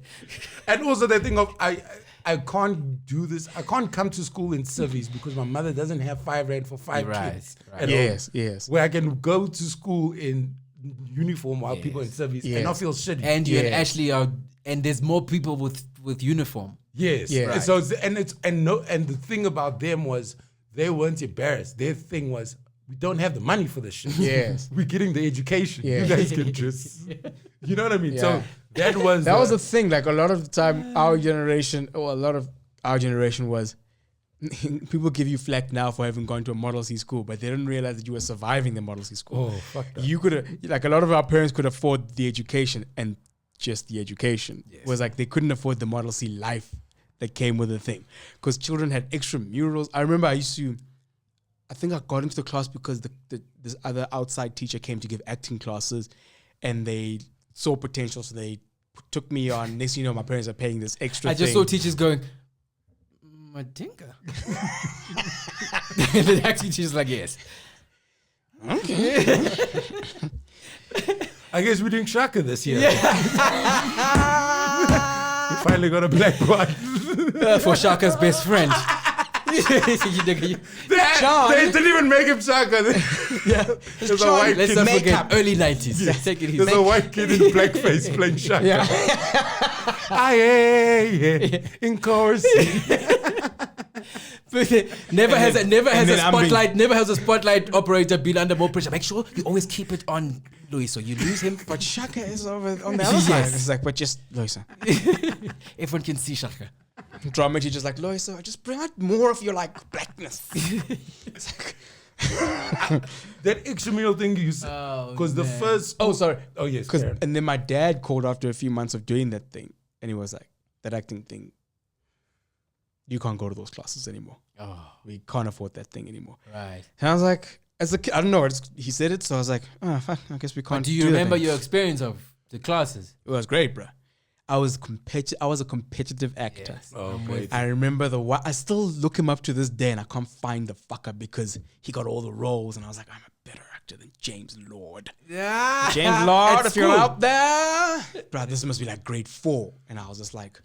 and also the thing of I can't do this. I can't come to school in civvies because my mother doesn't have 5 rand for 5 Right, kids. right. at home. Yes, yes. Where I can go to school in uniform while people in civvies Yes. and not feel shitty. And you and Yes. Ashley are, and there's more people with uniform. Yes. Yeah. And so and the thing about them was they weren't embarrassed. Their thing was we don't have the money for this shit. Yes. We're getting the education. Yeah. You guys can just you know what I mean? Yeah. So that was That was the thing. Like a lot of the time, a lot of our generation was people give you flack now for having gone to a Model C school, but they didn't realize that you were surviving the Model C school. Oh, fuck that. You could have, like a lot of our parents could afford the education and just the education. It was like they couldn't afford the Model C life that came with the thing because children had extra murals. I remember I think I got into the class because this other outside teacher came to give acting classes and they saw potential, so they took me on. Next thing you know, my parents are paying this extra I just thing. saw teachers going, Madinka. And the acting teacher's like, yes. I guess we're doing Shaka this year. we finally got a black one. For Shaka's best friend. They didn't even make him Shaka. There's a white Let's kid. not forget, early 90s. Take it There's easy. a white kid in blackface playing Shaka. In course. Never has a then I'm spotlight. Never has a spotlight operator been under more pressure. Make sure you always keep it on Louis, so you lose him. But Shaka is over on the other side. Yes. It's like, but just Loisa. Everyone can see Shaka. Drama teacher's like, Loisa, just bring out more of your like blackness. It's like, That extramural thing you said. Oh, Because the man. first. oh, sorry. Oh, yes. Because Karen. and then my dad called after a few months of doing that thing, and he was like, "That acting thing, you can't go to those classes anymore. Oh, We can't afford that thing anymore." right. And I was like, as a kid, I don't know. He said it, so I was like, "Oh, fuck, I guess we But can't." do you that remember thing." your experience of the classes? It was great, bro. I was a competitive actor. Yes. Oh, I'm great. with I remember I still look him up to this day, and I can't find the fucker because he got all the roles, and I was like, I'm a better actor than James Lord. Yeah. James Lord, At if you're school. out there, bro, this must be like grade 4, and I was just like,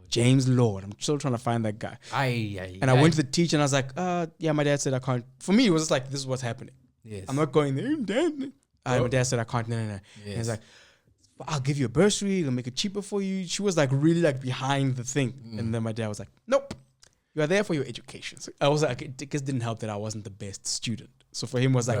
James Lord. I'm still trying to find that guy. And I went to the teacher, and I was like, yeah, my dad said I can't. For me, it was just like, this is what's happening. Yes. I'm not going there, Dad. My dad said I can't. No. And Yes. he's like, I'll give you a bursary. I'll make it cheaper for you. She was like really like behind the thing. And then my dad was like, nope, you are there for your education. So I was like, it just didn't help that I wasn't the best student. So for him, it was like,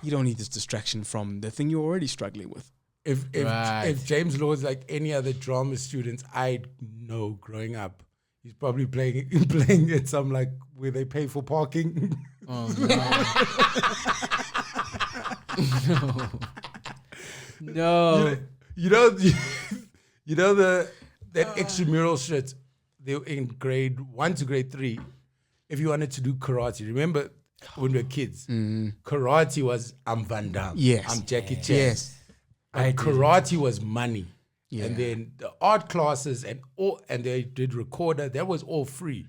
you don't need this distraction from the thing you're already struggling with. If James Lord's like any other drama students I know growing up, he's probably playing at some like where they pay for parking. Oh, no. No. You know, that extramural shit. They were in grade 1 to grade 3. If you wanted to do karate, remember when we were kids, karate was I'm Van Damme, Yes. I'm Jackie Chan. Yes. And karate was money. Yeah. And then the art classes and they did recorder. That was all free.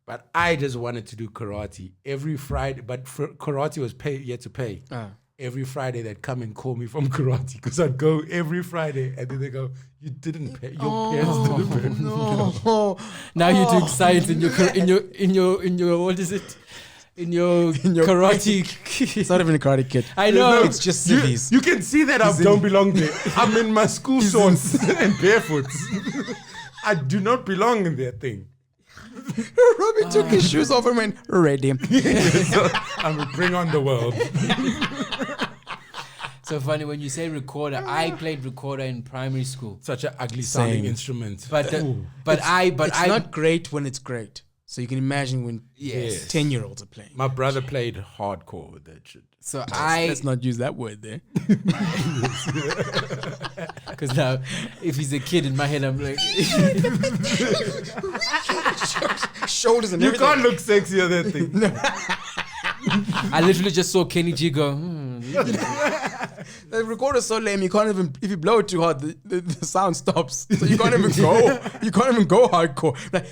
But I just wanted to do karate every Friday. But for karate was you had to pay. Every Friday they'd come and call me from karate because I'd go every Friday and then they go, you didn't pay. Your parents didn't pay. No. Now you're doing science in your what is it? In your karate. It's not even a karate kid. I know. It's just cities. You can see that I don't belong there. I'm in my school shorts and barefoot. I do not belong in that thing. Robbie took his shoes off and went, ready. So I'm gonna bring on the world. So funny when you say recorder. I played recorder in primary school. Such an ugly sounding Same. instrument. But It's not great when it's great. So you can imagine when Yes. 10-year-olds are playing. My brother played hardcore with that shit. So Let's not use that word there. because now if he's a kid in my head I'm like Shoulders and You everything. can't look sexy on that thing. I literally just saw Kenny G go. The recorder's so lame. You can't even, if you blow it too hard, the sound stops. So you can't even go. You can't even go hardcore. Like,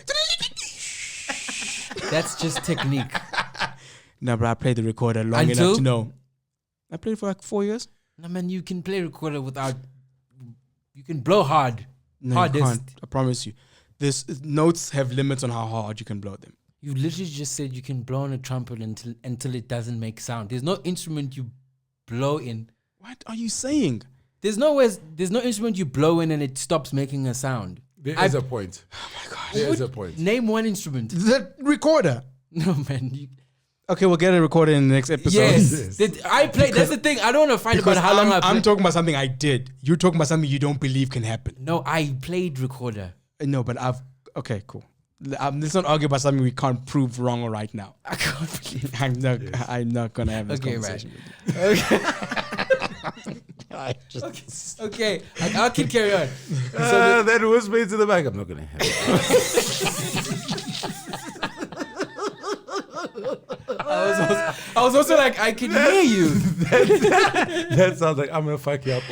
That's just technique. no, but I played the recorder long Until? enough to know. I played for like 4 years. No man, you can play recorder without. You can blow hard. No, Hardest. you can't. I promise you. This notes have limits on how hard you can blow them. You literally just said you can blow on a trumpet until it doesn't make sound. There's no instrument you blow in. What are you saying? There's no instrument you blow in and it stops making a sound. There is a point. Oh my gosh. There is a point. Name one instrument. The recorder. No man. Okay, we'll get a recorder in the next episode. Yes. I play. That's the thing. I don't want to fight Because about how long I I'm played. talking about something I did. You're talking about something you don't believe can happen. No, I played recorder. No, but okay, cool. Let's not argue about something we can't prove wrong or right now. I can't believe. I'm not gonna have this Okay, conversation Okay, I can carry on. That was made to the back. I'm not going to have it. I was also like, I can hear you. That sounds like I'm going to fuck you up.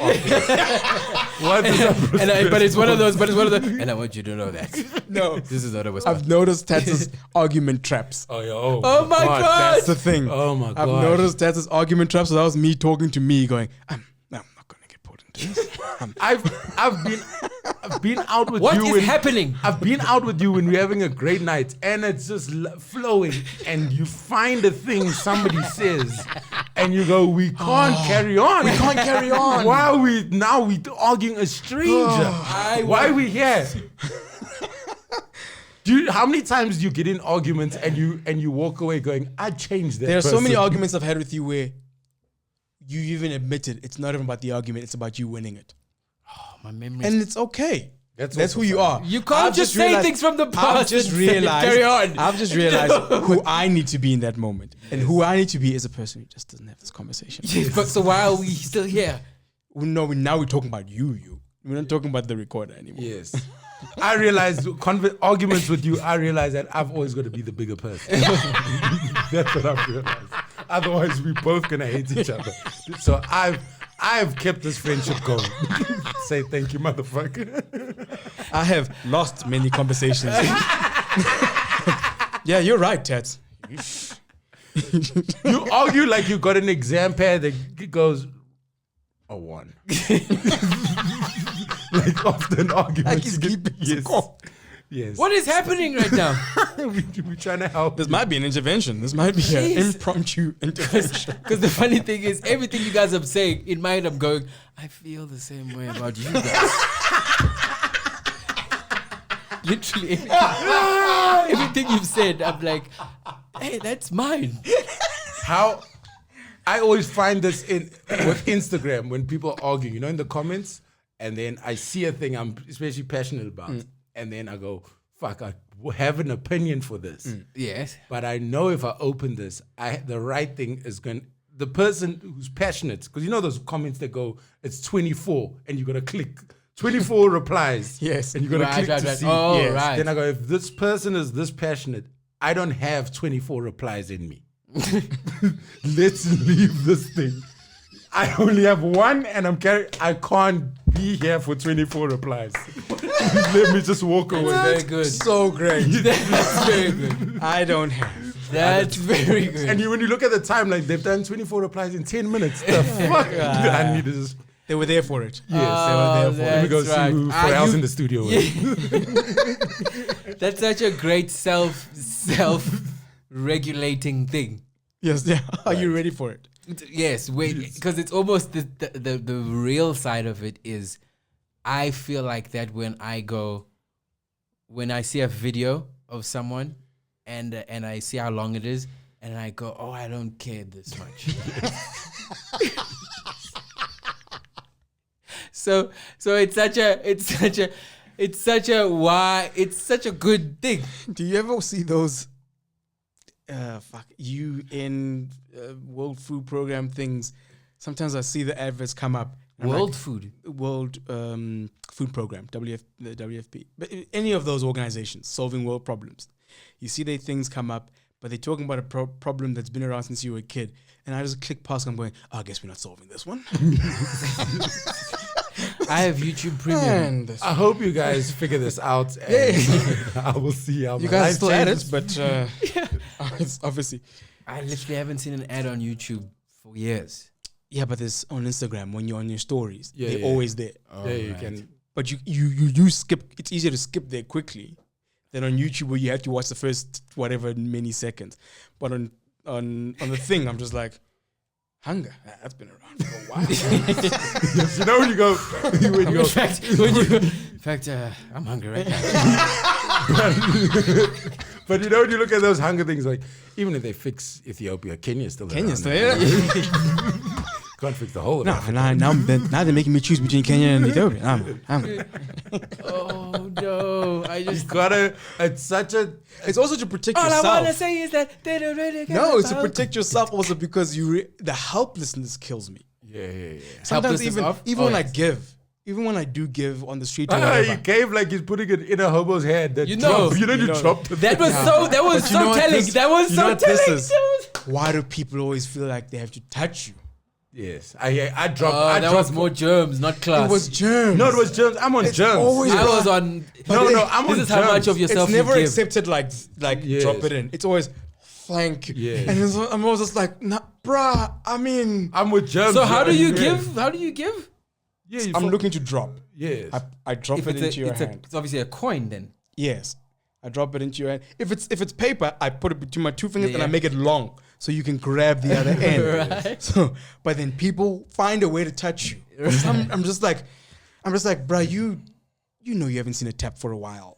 What is that? But it's one of those. And I want you to know that. No, This is not a whisper. I've noticed Tats's argument traps. Oh my God. That's the thing. Oh my I've God. noticed Tats's argument traps. So that was me talking to me, going, I'm not gonna get pulled into this. I've been out with What you. is happening? I've been out with you when we're having a great night and it's just flowing and you find a thing somebody says and you go, we can't carry on. We can't carry on. Why are we arguing a stranger? Why are we here? How many times do you get in arguments and you walk away going, I changed that There are so many person." arguments I've had with you where you even admitted it's not even about the argument, it's about you winning it. My memory. And it's okay. That's also who you fine. are. You can't I've just say realized- things from the I've past just and say, realized. carry on. I've just realized who I need to be in that moment, and who I need to be is a person who just doesn't have this conversation. Yes, but so why are we still here? No, now we're talking about you. We're not talking about the recorder anymore. Yes. I realized arguments with you, I realized that I've always got to be the bigger person. That's what I've realized. Otherwise, we're both going to hate each other. So I've kept this friendship going. Say thank you, motherfucker. I have lost many conversations. Yeah, you're right, Tats. You argue like you got an exam pad that goes a 1. Like often arguments. He's you get- keeping yes. score. Yes. What is happening right now? We're trying to help. This might be an intervention. This might be an Jeez. impromptu intervention. Because the funny thing is, everything you guys are saying, in my head, I'm going, I feel the same way about you guys. Literally, everything you've said, I'm like, hey, that's mine. How I always find this with Instagram when people argue, in the comments, and then I see a thing I'm especially passionate about, and then I go, fuck, I have an opinion for this. Yes. But I know if I open this, the right thing is the person who's passionate, because you know those comments that go, it's 24, and you got to click 24 replies. Yes. And you got to click to see. Oh, Yes. right. Then I go, if this person is this passionate, I don't have 24 replies in me. Let's leave this thing. I only have one, and I can't be here for 24 replies. Let me just walk away. Very good. So great. That's very good. I don't have. That's very good. And when you look at the timeline, they've done 24 replies in 10 minutes. The fuck? I need to just... They were there for it. Yes, they were there for it. Let me go That's right. see who Are else you- in the studio is. That's such a great self-regulating thing. Yes, yeah. Are you ready for it? Yes, wait, because it's almost the real side of it is, I feel like that when I see a video of someone and I see how long it is, and I go, oh, I don't care this much. So it's such a good thing. Do you ever see those UN World Food Program things? Sometimes I see the adverts come up. and I'm World like, food. World Food Program, the WFP. But any of those organizations solving world problems. You see their things come up, but they're talking about a problem that's been around since you were a kid. And I just click past and I'm going, I guess we're not solving this one. I have YouTube Premium. And this- I hope you guys figure this out. And I will see how you my guys are life still at changes. it, but it's obviously. I literally haven't seen an ad on YouTube for years. Yeah, but there's on Instagram when you're on your stories. Yeah, they're yeah. always there. Yeah, you Alright. can. But you skip. It's easier to skip there quickly than on YouTube where you have to watch the first whatever many seconds. But on the thing, I'm just like, hunger. That's been around for a while. Yes, you know when you go, In fact, I'm hungry right now. but you know when you look at those hunger things, like even if they fix Ethiopia, Kenya's still Kenya's around. still Can't fix the whole of No, Africa. now they're making me choose between Kenya and Ethiopia. I'm Oh no! I You just gotta. It's such a. It's also to protect all I yourself. wanna say is that they don't really care. No, it's to about- protect yourself also because the helplessness kills me. Yeah. Sometimes Helplessness even off? when Oh, I yes. give, even when I do give on the street or Ah, whatever. he gave like he's putting it in a homo's head. That You know. drop, you You know. dropped the That was Yeah. so. That was But you know so what telling. this- That was you know so what this telling. is? That was- Why do people always feel like they have to touch you? Yes, I dropped. Oh, I that dropped was more germs, not class. It was germs. No, it was germs. I'm on It's germs. always- I was on. No, I'm on This is how much germs. of yourself It's never you give. accepted like Yes. drop it in. It's always thank you. Yes. And I'm always just like, nah, bruh, I mean, I'm with germs. So how do you Yeah. give? How do you give? Yeah, you I'm fu- looking to drop. Yes. I drop If it it's, into your hand. it's obviously a coin then. Yes. I drop it into your hand. If it's paper, I put it between my two fingers and Yeah. I make it long so you can grab the other end. Right. So, but then people find a way to touch you. I'm just like, bruh, you know you haven't seen a tap for a while.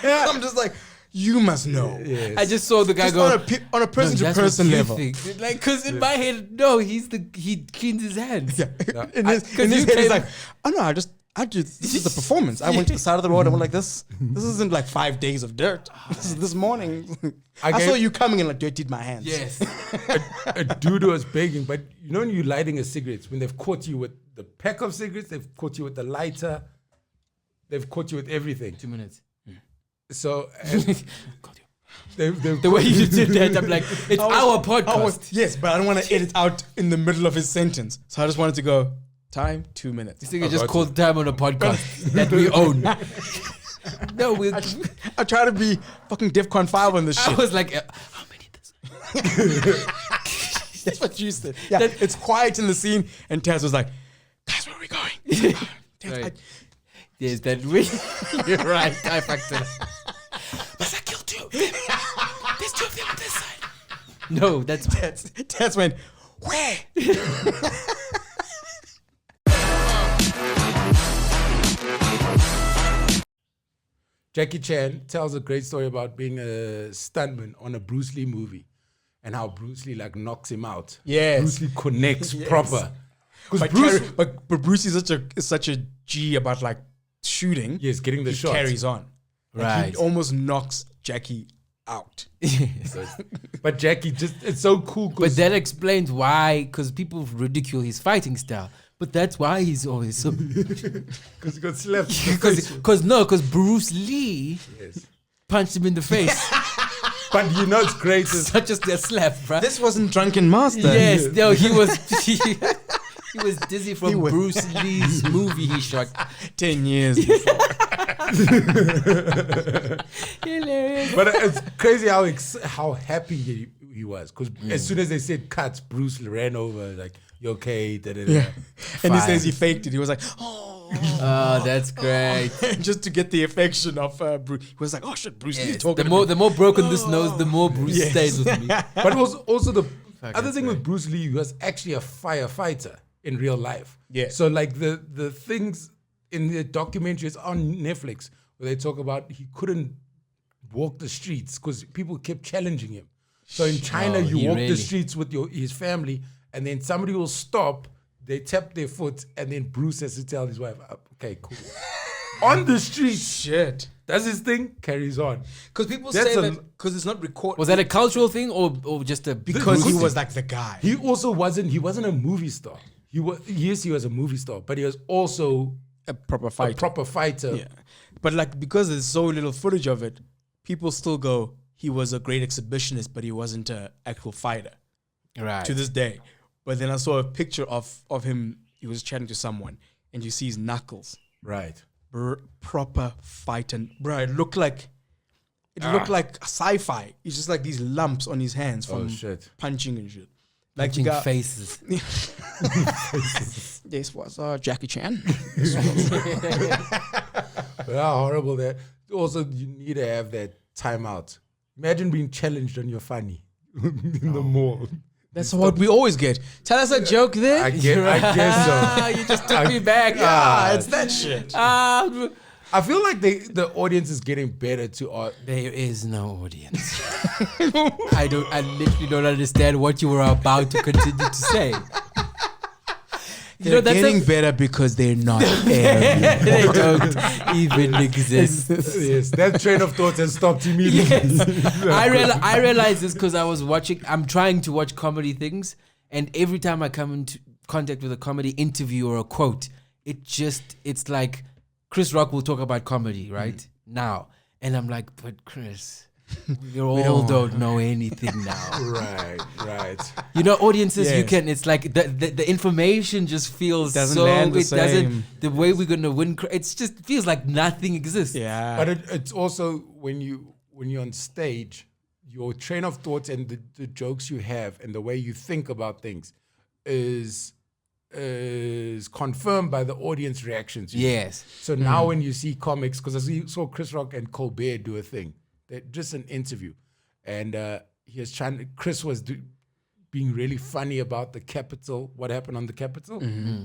I'm just like, you must know. Yes. I just saw the guy Just go on a person to "No, that's what person you level. think." Like, cause in my head, no, he cleans his hands. Yeah. In his 'cause head, you he's came- like, oh no, this is the performance. I went to the side of the road. I went like this. This isn't like 5 days of dirt. This is this morning. I saw gave- you coming and like dirtied my hands. Yes. A dude was begging, but you know when you're lighting a cigarette, when they've caught you with the pack of cigarettes, they've caught you with the lighter, they've caught you with everything. 2 minutes. So they've The way you did that, I'm like, it's our podcast. I was, yes, but I don't want to edit out in the middle of his sentence. So I just wanted to go, time, 2 minutes. This thing is just got called time on a podcast that we own. No, we. I try to be fucking DEFCON 5 on this I shit. was like, how many? That's what you said. Yeah, it's quiet in the scene, and Taz was like, guys, where are we going? Taz, Right. Yes, that we. You're right. I fucked it. Must I kill 2 of them? There's 2 of them on this side. No, that's Taz went, where? Jackie Chan tells a great story about being a stuntman on a Bruce Lee movie and how Bruce Lee like knocks him out. Yes. Bruce Lee connects Yes. proper. Because But, Bruce, but Bruce is such a G about like shooting. yes, getting the He shot. carries on. Like, Right. He almost knocks Jackie out. But Jackie it's so cool. But that explains why, because people ridicule his fighting style. But that's why he's always so. Because he got slapped. in the face. Because Bruce Lee punched him in the face. But you know it's great. Is Not just a slap, bro. This wasn't Drunken Master. Yes, no, he was. He was dizzy from Bruce Lee's movie he shot. 10 years before. Hilarious. But it's crazy how happy he was. Because as soon as they said cuts, Bruce ran over like, you okay? Yeah. And he says he faked it. He was like, oh. Oh, that's great. Just to get the affection of Bruce. He was like, oh shit, Bruce Lee Yes, talking the more broken this nose, the more Bruce stays with me. But also the other thing great. with Bruce Lee, he was actually a firefighter in real life. Yeah. So like the things in the documentaries on Netflix where they talk about he couldn't walk the streets because people kept challenging him. So in China, you walk the streets with his family, and then somebody will stop. They tap their foot, and then Bruce has to tell his wife, okay, cool. On the street. Shit. Does his thing, carries on. Because people That's say a- that because it's not recorded. Was that a cultural thing or just a because he Bruce- was like the guy. He also wasn't a movie star. He was a movie star, but he was also a proper a fighter. proper fighter. Yeah. But like because there's so little footage of it, people still go, he was a great exhibitionist, but he wasn't an actual fighter right? to this day. But then I saw a picture of him, he was chatting to someone, and you see his knuckles. Right. Proper fighter. Bro, it looked like sci-fi. It's just like these lumps on his hands from shit. punching and shit. Like Punching you got, faces. this was Jackie Chan. But how horrible that. Also, you need to have that timeout. Imagine being challenged on your funny in the mall. That's what we always get. Tell us a joke there. I guess so. You just took me back. It's that shit. I feel like the audience is getting better to There is no audience. I literally don't understand what you were about to continue to say. They're getting better because they're not airing. They don't even exist. yes, that train of thought has stopped immediately. Yes. I realized this because I'm trying to watch comedy things, and every time I come into contact with a comedy interview or a quote, it's like Chris Rock will talk about comedy right now, and I'm like, but Chris, you all don't know anything now. Right. You know, audiences, you Yes. can. It's like the information just feels Doesn't so. land the It doesn't. same. The way we're gonna win. It's just feels like nothing exists. Yeah. But it's also when you're on stage, your train of thought and the jokes you have and the way you think about things is confirmed by the audience reactions. Yes. So now when you see comics, because I saw Chris Rock and Colbert do a thing, just an interview, and Chris was being really funny about the Capitol, what happened on the Capitol. Mm-hmm.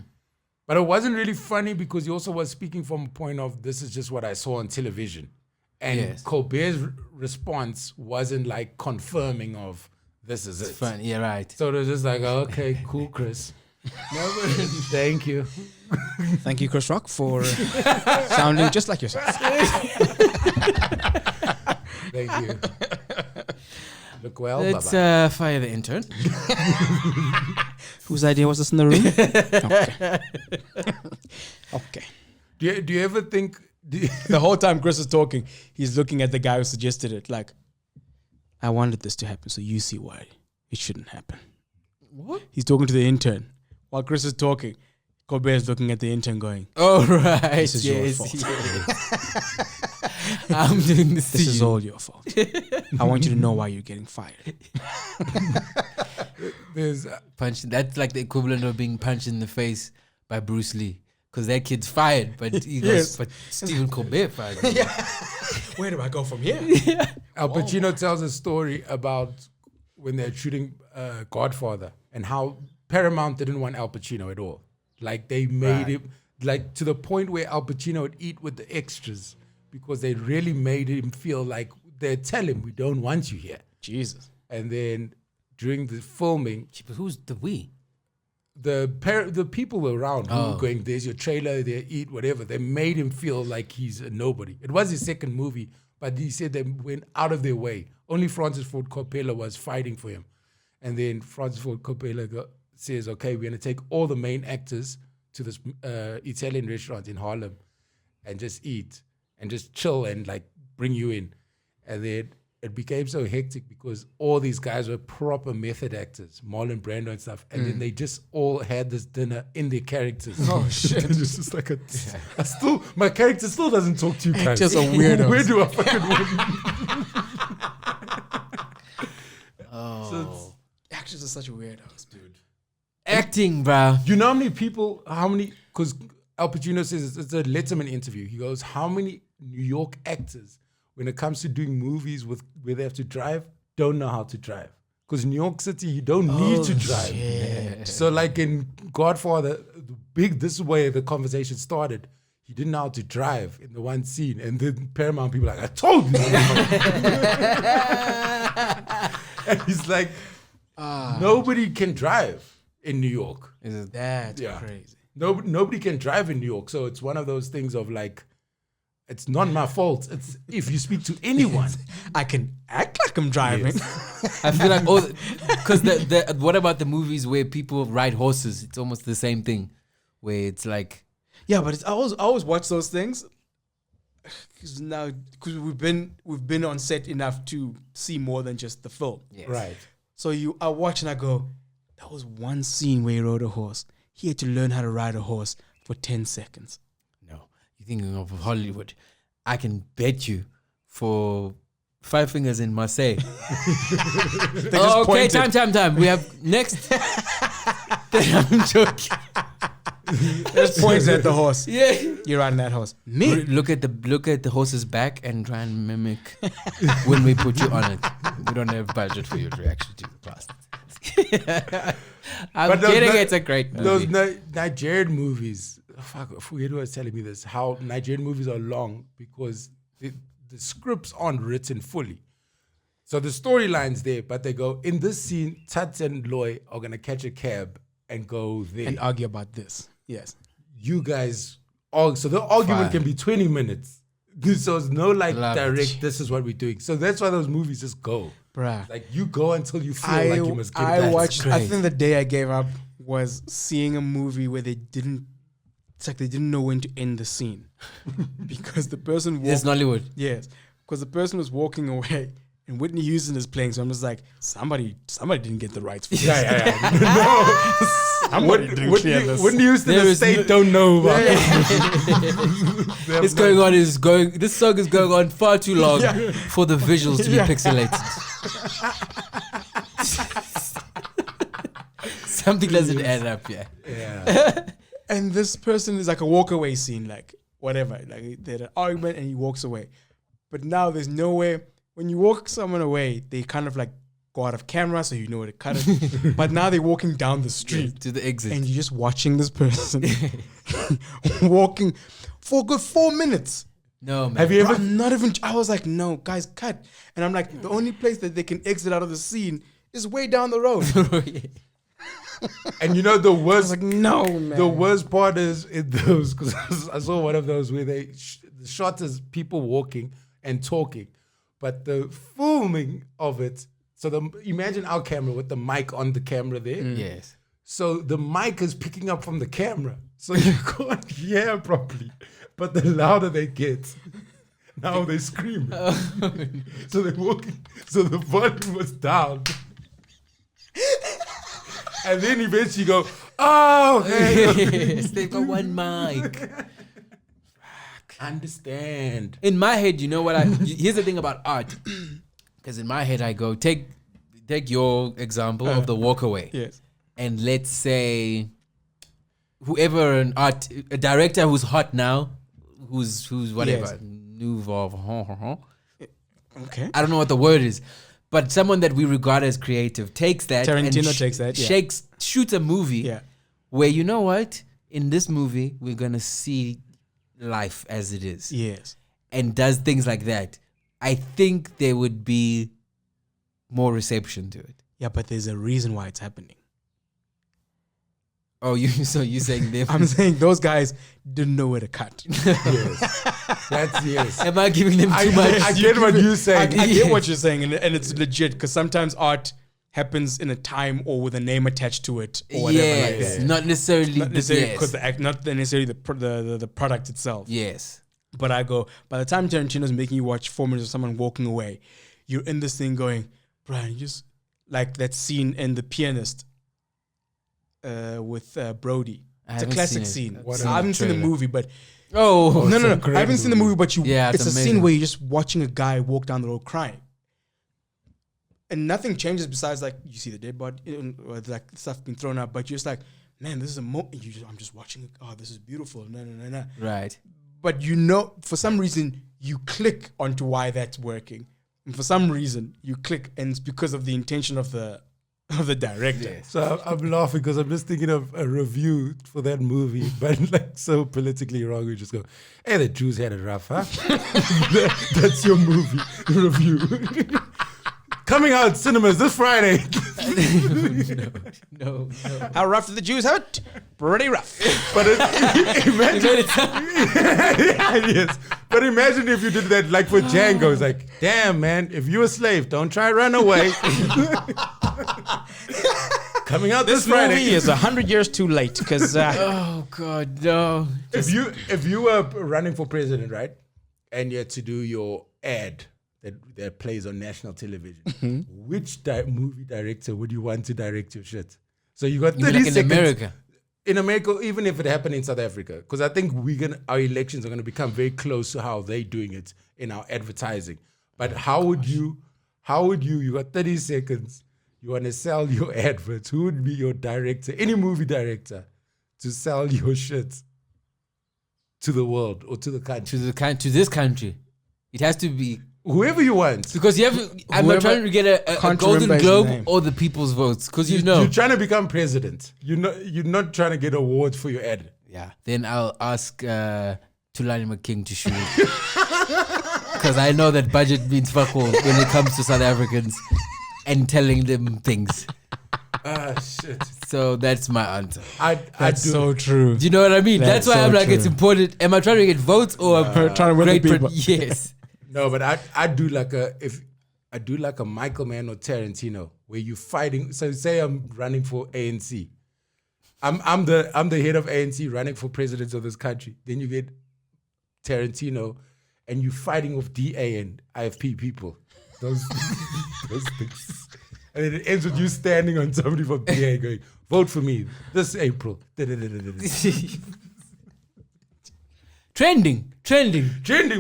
But it wasn't really funny because he also was speaking from a point of, this is just what I saw on television. And Yes. Colbert's response wasn't like confirming of, this is it. Fun. Yeah. Right. So they're just like, okay, cool, Chris. Thank you. Thank you, Chris Rock, for sounding just like yourself. Thank you. Look well. Let's Bye-bye. fire the intern. Whose idea was this in the room? Okay. Do you ever think... The whole time Chris is talking, he's looking at the guy who suggested it. Like, I wanted this to happen, so you see why it shouldn't happen. What? He's talking to the intern. While Chris is talking, Colbert is looking at the intern going, Oh right. This is your fault. Yes. I'm doing the this is all your fault. I want you to know why you're getting fired. There's... punch. That's like the equivalent of being punched in the face by Bruce Lee. Because that kid's fired, but but Stephen Colbert fired. Him. Where do I go from here? Al Pacino tells a story about when they're shooting Godfather and how Paramount didn't want Al Pacino at all. Like they made him, like to the point where Al Pacino would eat with the extras because they really made him feel like they'd tell him, we don't want you here. Jesus. And then during the filming, But who's the we? the people around who were going, there's your trailer, they eat, whatever. They made him feel like he's a nobody. It was his second movie, But he said they went out of their way. Only Francis Ford Coppola was fighting for him. And then Francis Ford Coppola says, okay, we're going to take all the main actors to this Italian restaurant in Harlem and just eat and just chill and like bring you in. And then it became so hectic because all these guys were proper method actors, Marlon Brando and stuff. And then they just all had this dinner in their characters. Oh, shit. And it's just like my character still doesn't talk to you guys. Just a weirdo. Where do I fucking win? Oh. Actors are such weirdos, dude. Acting, bruh. You know because Al Pacino says it's a Letterman interview. He goes, how many New York actors, when it comes to doing movies where they have to drive, don't know how to drive? Because New York City, you don't need to drive. Shit. So like in Godfather, this is where the conversation started. He didn't know how to drive in the one scene. And then Paramount people are like, I told you. And he's like, nobody can drive in New York. That's crazy. Nobody can drive in New York. So it's one of those things of like, it's not my fault. It's if you speak to anyone. I can act like I'm driving. Yes. I feel like, because what about the movies where people ride horses? It's almost the same thing, where it's like, Yeah, but I always watch those things because we've been on set enough to see more than just the film. yes. Right. So I watch and I go, that was one scene where he rode a horse. He had to learn how to ride a horse for 10 seconds. No, you're thinking of Hollywood. I can bet you for Five Fingers in Marseille. just Okay, pointed. time. We have next. I'm joking. Just points at the horse. Yeah. You're riding that horse. Me? Look at the horse's back and try and mimic when we put you on it. We don't have budget for you to actually do the past. I'm kidding. It's a great movie. Those Nigerian movies, fuck, I forget who was telling me this, how Nigerian movies are long because the scripts aren't written fully. So the storyline's there, but they go, in this scene, Tats and Loy are going to catch a cab and go there. And argue about this. Yes. You guys, so the argument Fine. can be 20 minutes. So it's no like Love direct, it. this is what we're doing. So that's why those movies just go. Bruh. Like you go until you feel like you must get I back. watched, I great. think the day I gave up was seeing a movie where it's like they didn't know when to end the scene. Because the person It's Nollywood. Yes. Because the person was walking away and Whitney Houston is playing. So I'm just like, somebody didn't get the rights for this. Yeah. Somebody didn't clear this. When you the There is state no- don't know about This song is going on far too long for the visuals to be pixelated. Something doesn't add up, yeah. Yeah. And this person is like a walkaway scene, like whatever. Like they had an argument and he walks away. But now there's no way. When you walk someone away, they kind of like go out of camera so you know where to cut it. But now they're walking down the street. To the exit. And you're just watching this person walking for a good 4 minutes. No, man. Have you Bro, ever? I'm not even, I was like, no, guys, cut. And I'm like, the only place that they can exit out of the scene is way down the road. And you know the I was worst. like, no, man. The worst part is in those, because I saw one of those where the shot is people walking and talking, but the filming of it. So imagine our camera with the mic on the camera there. Yes. So the mic is picking up from the camera, so you can't hear properly. But the louder they get, now they scream. So they're walking. So the volume was down. And then eventually you go, oh, okay. Yes, they've got one mic. Understand. In my head, you know what here's the thing about art. Because in my head, I go, take your example of the walkaway. Yes. And let's say whoever a director who's hot now, who's whatever, Yes. nouveau, Okay. I don't know what the word is, but someone that we regard as creative takes that Tarantino takes that, yeah. shoots a movie Yeah. where, you know what, in this movie we're gonna see life as it is, Yes. and does things like that. I think there would be more reception to it. Yeah, but there's a reason why it's happening. Oh, so you saying they? I'm saying those guys didn't know where to cut. Yes. That's yes. Am I giving them too much? I get what you're saying. I get what you're saying, and it's legit because sometimes art happens in a time or with a name attached to it or whatever like that. Not necessarily. Not necessarily yes. because the act, not necessarily the product itself. Yes. But I go, by the time Tarantino's making you watch 4 minutes of someone walking away, you're in this thing going, Brian, you just like that scene in The Pianist with Brody. It's a classic scene. I haven't seen the movie, but no. I haven't seen the movie, but it's a amazing. scene where you're just watching a guy walk down the road crying. And nothing changes besides like you see the dead body or like stuff being thrown out, but you're just like, man, this is I'm just watching it. Oh, this is beautiful. No. Right. But for some reason you click onto why that's working. And for some reason you click, and it's because of the intention of the director. Yes. So I'm laughing because I'm just thinking of a review for that movie, but like so politically wrong. We just go, hey, the Jews had it rough, huh? That's your movie review. Coming out cinemas this Friday. No. How rough did the Jews have it? Pretty rough. But imagine, yes. But imagine if you did that, like for Django. It's like, damn, man, if you're a slave, don't try run away. Coming out this Friday. Movie is 100 years too late because. Oh God, no. If you were running for president, right, and you had to do your ad that plays on national television, which movie director would you want to direct your shit? So you got 30 seconds. In America. In America, even if it happened in South Africa, because I think our elections are going to become very close to how they're doing it in our advertising. But how would you, you got 30 seconds, you want to sell your adverts, who would be your director, any movie director, to sell your shit to the world or to the country? To this country. It has to be Whoever you want. because I'm not trying to get a Golden Globe or the people's votes because You're trying to become president. You're not trying to get awards for your ad. Yeah. Then I'll ask Tulani McKing to shoot because I know that budget means fuck all when it comes to South Africans and telling them things. Ah, shit. So that's my answer. That's so true. Do you know what I mean? That's why so I'm like, true. it's important. Am I trying to get votes or trying to win the people? Yes. No, but I do like a Michael Mann or Tarantino where you fighting. So say I'm running for ANC. I'm the head of ANC running for president of this country. Then you get Tarantino, and you fighting with DA and IFP people. Those things. And then it ends with you standing on somebody from DA going, vote for me this April. Trending,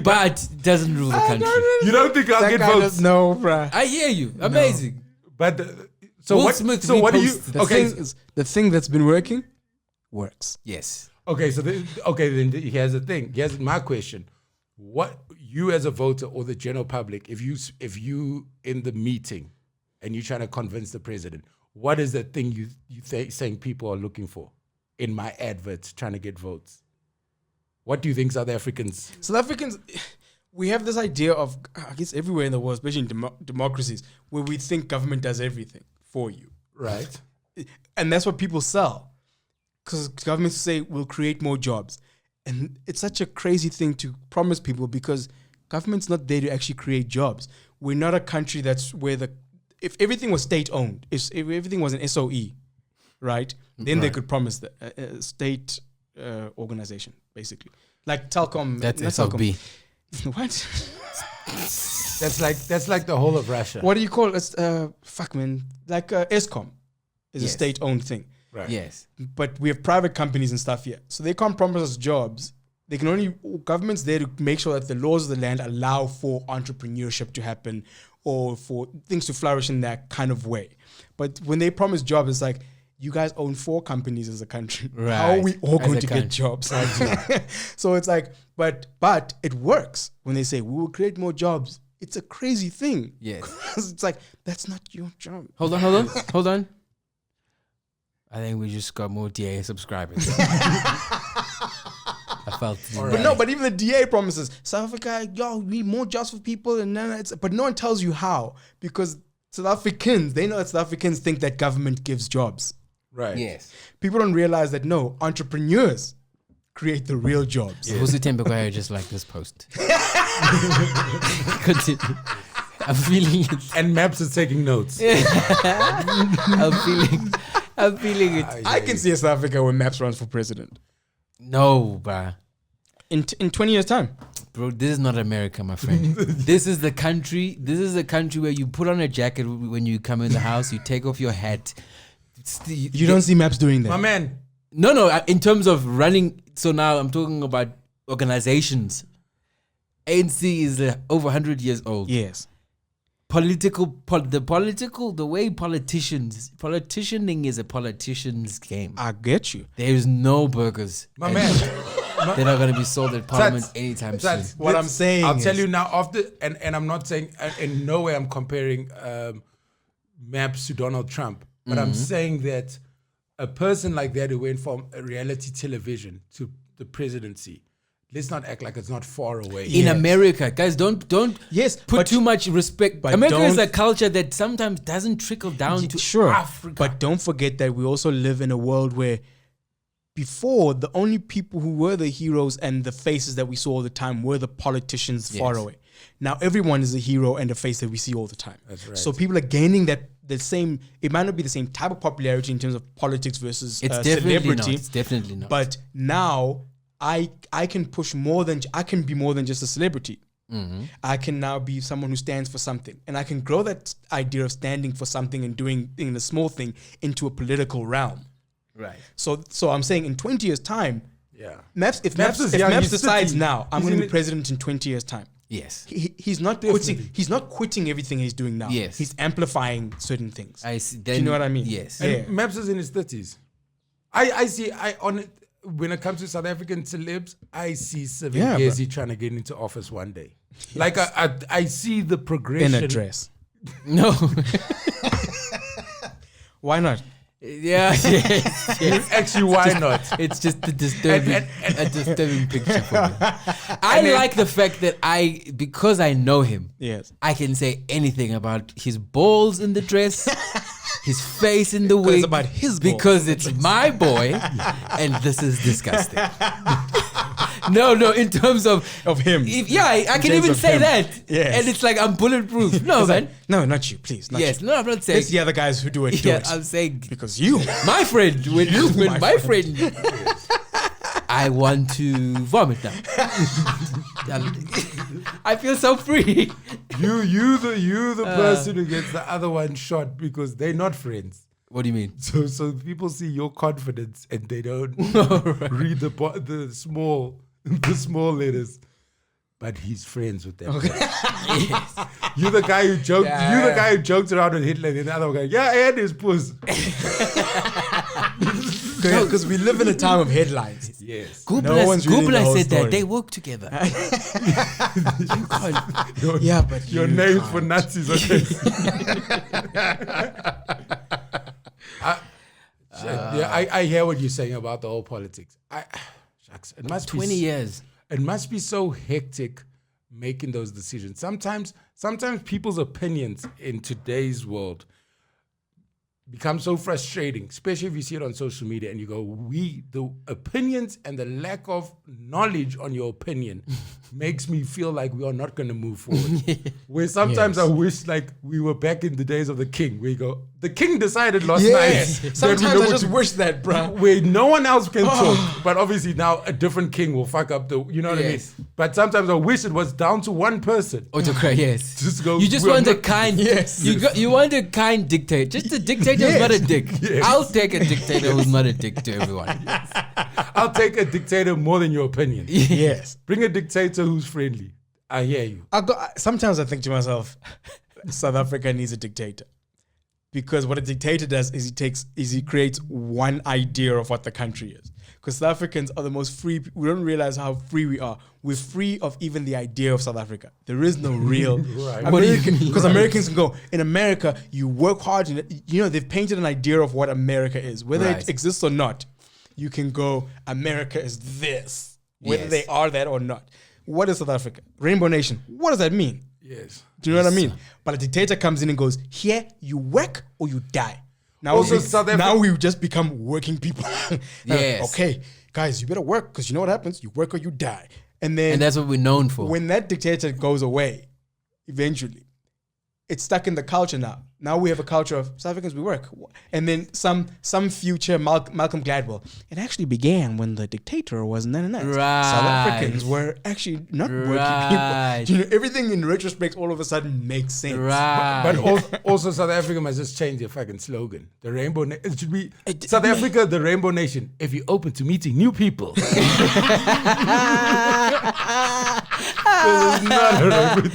but doesn't rule the country. You don't think I'll get votes? No, bruh. I hear you. Amazing. But Will Smith what do you? reposted The thing that's been working works. Yes. Okay, so then here's the thing. Here's my question: what you as a voter or the general public, if you in the meeting and you're trying to convince the president, what is the thing you saying people are looking for in my adverts trying to get votes? What do you think South Africans? We have this idea of, I guess everywhere in the world, especially in democracies, where we think government does everything for you. Right. And that's what people sell. Because governments say, we'll create more jobs. And it's such a crazy thing to promise people because government's not there to actually create jobs. We're not a country that's where if everything was state-owned, if everything was an SOE, right, then they could promise the state organization, basically. Like Telkom. That's not SOB. Telkom. What? That's like the whole of Russia. What do you call it? Fuck, man. Like ESCOM is a state-owned thing. Right. Yes. But we have private companies and stuff here. So they can't promise us jobs. They can only, government's there to make sure that the laws of the land allow for entrepreneurship to happen or for things to flourish in that kind of way. But when they promise jobs, it's like, you guys own 4 companies as a country. Right. How are we all As going a to country. get jobs? So it's like, but it works when they say we will create more jobs. It's a crazy thing. Yes. It's like, that's not your job. Hold on. I think we just got more DA subscribers. I felt it. Right. But even the DA promises South Africa, we need more jobs for people, and then but no one tells you how, because South Africans, they know that South Africans think that government gives jobs. Right. Yes. People don't realize that no, entrepreneurs create the real jobs. Who's the just like this post? Continue. I'm feeling it. And Maps is taking notes. I'm feeling it. I can see a South Africa when Maps runs for president. No, bruh. In 20 years' time. Bro, this is not America, my friend. This is the country where you put on a jacket when you come in the house, you take off your hat. You don't see Maps doing that. My man. No, in terms of running, so now I'm talking about organizations. ANC is over 100 years old. Yes. The way politicianing is a politician's game. I get you. There's no burgers. My man. They're not going to be sold at Parliament anytime soon. What I'm saying I'll is, tell you now, and I'm not saying, in no way I'm comparing Maps to Donald Trump, but I'm saying that a person like that who went from a reality television to the presidency, let's not act like it's not far away. In America, guys, don't put too much respect. but America is don't- a culture that sometimes doesn't trickle down to sure, Africa. but don't forget that we also live in a world where before the only people who were the heroes and the faces that we saw all the time were the politicians far away. Now everyone is a hero and a face that we see all the time. That's right. So people are gaining the same. It might not be the same type of popularity in terms of politics versus it's definitely celebrity. not. It's definitely not. But now I can push more than I can be more than just a celebrity. I can now be someone who stands for something, and I can grow that idea of standing for something and doing in a small thing into a political realm. right. So I'm saying in 20 years' time, Yeah. If Maps Maps is young, he's decides 50. now, I'm He's going to in be president in 20 years' time. Yes. He's not quitting. He's not quitting everything he's doing now. Yes. He's amplifying certain things. I see. Do you know what I mean? Yes. Yeah. And Maps is in his 30s. I see, when it comes to South African celebs, I see Savigezi trying to get into office one day. Like, I see the progression. In a dress. No. Why not? Yeah. Yes. Actually, why not? It's just a disturbing picture for me. I like the fact that because I know him, Yes. I can say anything about his balls in the dress, his face in the wig. it's about his balls because it's my boy, and this is disgusting. No, in terms of him. I can terms even of say him. that. Yes. And it's like I'm bulletproof. No, It's man. like, no, not you, please. Not Yes, you. no, I'm not saying. It's the other guys who do it. Yeah, I'm saying Because you. my friend, when my my friend, I want to vomit now. I feel so free. You the person who gets the other one shot because they're not friends. What do you mean? So people see your confidence and they don't read the small letters. But he's friends with them. Yes. You're the guy who joked. Yeah. You're the guy who joked around with Hitler. And the other guy, and his puss. Because we live in a time of headlines. Yes. one's reading the Gubler whole said story. that they work together. You can't. Yeah, but Your you name can't. for Nazis. Okay. I hear what you're saying about the whole politics. Shucks, it must 20 be years. It must be so hectic making those decisions. Sometimes people's opinions in today's world become so frustrating, especially if you see it on social media and you go, the opinions and the lack of knowledge on your opinion makes me feel like we are not going to move forward. Where sometimes I wish like we were back in the days of the king, where you go, the king decided last Yes. night. Sometimes that we I know just what wish that, bro. where no one else can talk, but obviously now a different king will fuck up you know what Yes. I mean? But sometimes I wish it was down to one person. Autocrat, yes. Just go, you just we're want a not- kind. Yes. You want a kind dictator. Just a dictator who's not a dick. Yes. I'll take a dictator who's not a dick to everyone. I'll take a dictator more than your opinion. Yes. Bring a dictator who's friendly. I hear you. Sometimes I think to myself, South Africa needs a dictator. Because what a dictator does is he creates one idea of what the country is. Because South Africans are the most free. We don't realize how free we are. We're free of even the idea of South Africa. There is no real. Right. What do you mean? Because Americans can go, in America, you work hard. And, they've painted an idea of what America is. Whether Right. it exists or not, you can go, America is this. Whether Yes. they are that or not. What is South Africa? Rainbow Nation. What does that mean? Yes. Do you know what I mean? But a dictator comes in and goes, here, you work or you die. Now, Also, South Africa- now we've just become working people. Yes. Okay, guys, you better work because you know what happens? You work or you die. And then And that's what we're known for. when that dictator goes away, eventually, it's stuck in the culture now. Now we have a culture of South Africans, we work. And then some future Malcolm Gladwell. It actually began when the dictator was none. South Right. Africans were actually not working Right. people. You know, everything in retrospect all of a sudden makes sense. Right. But also South Africa must just change their fucking slogan. The rainbow. It should be South Africa, the rainbow nation. If you're open to meeting new people. It's not a rainbow.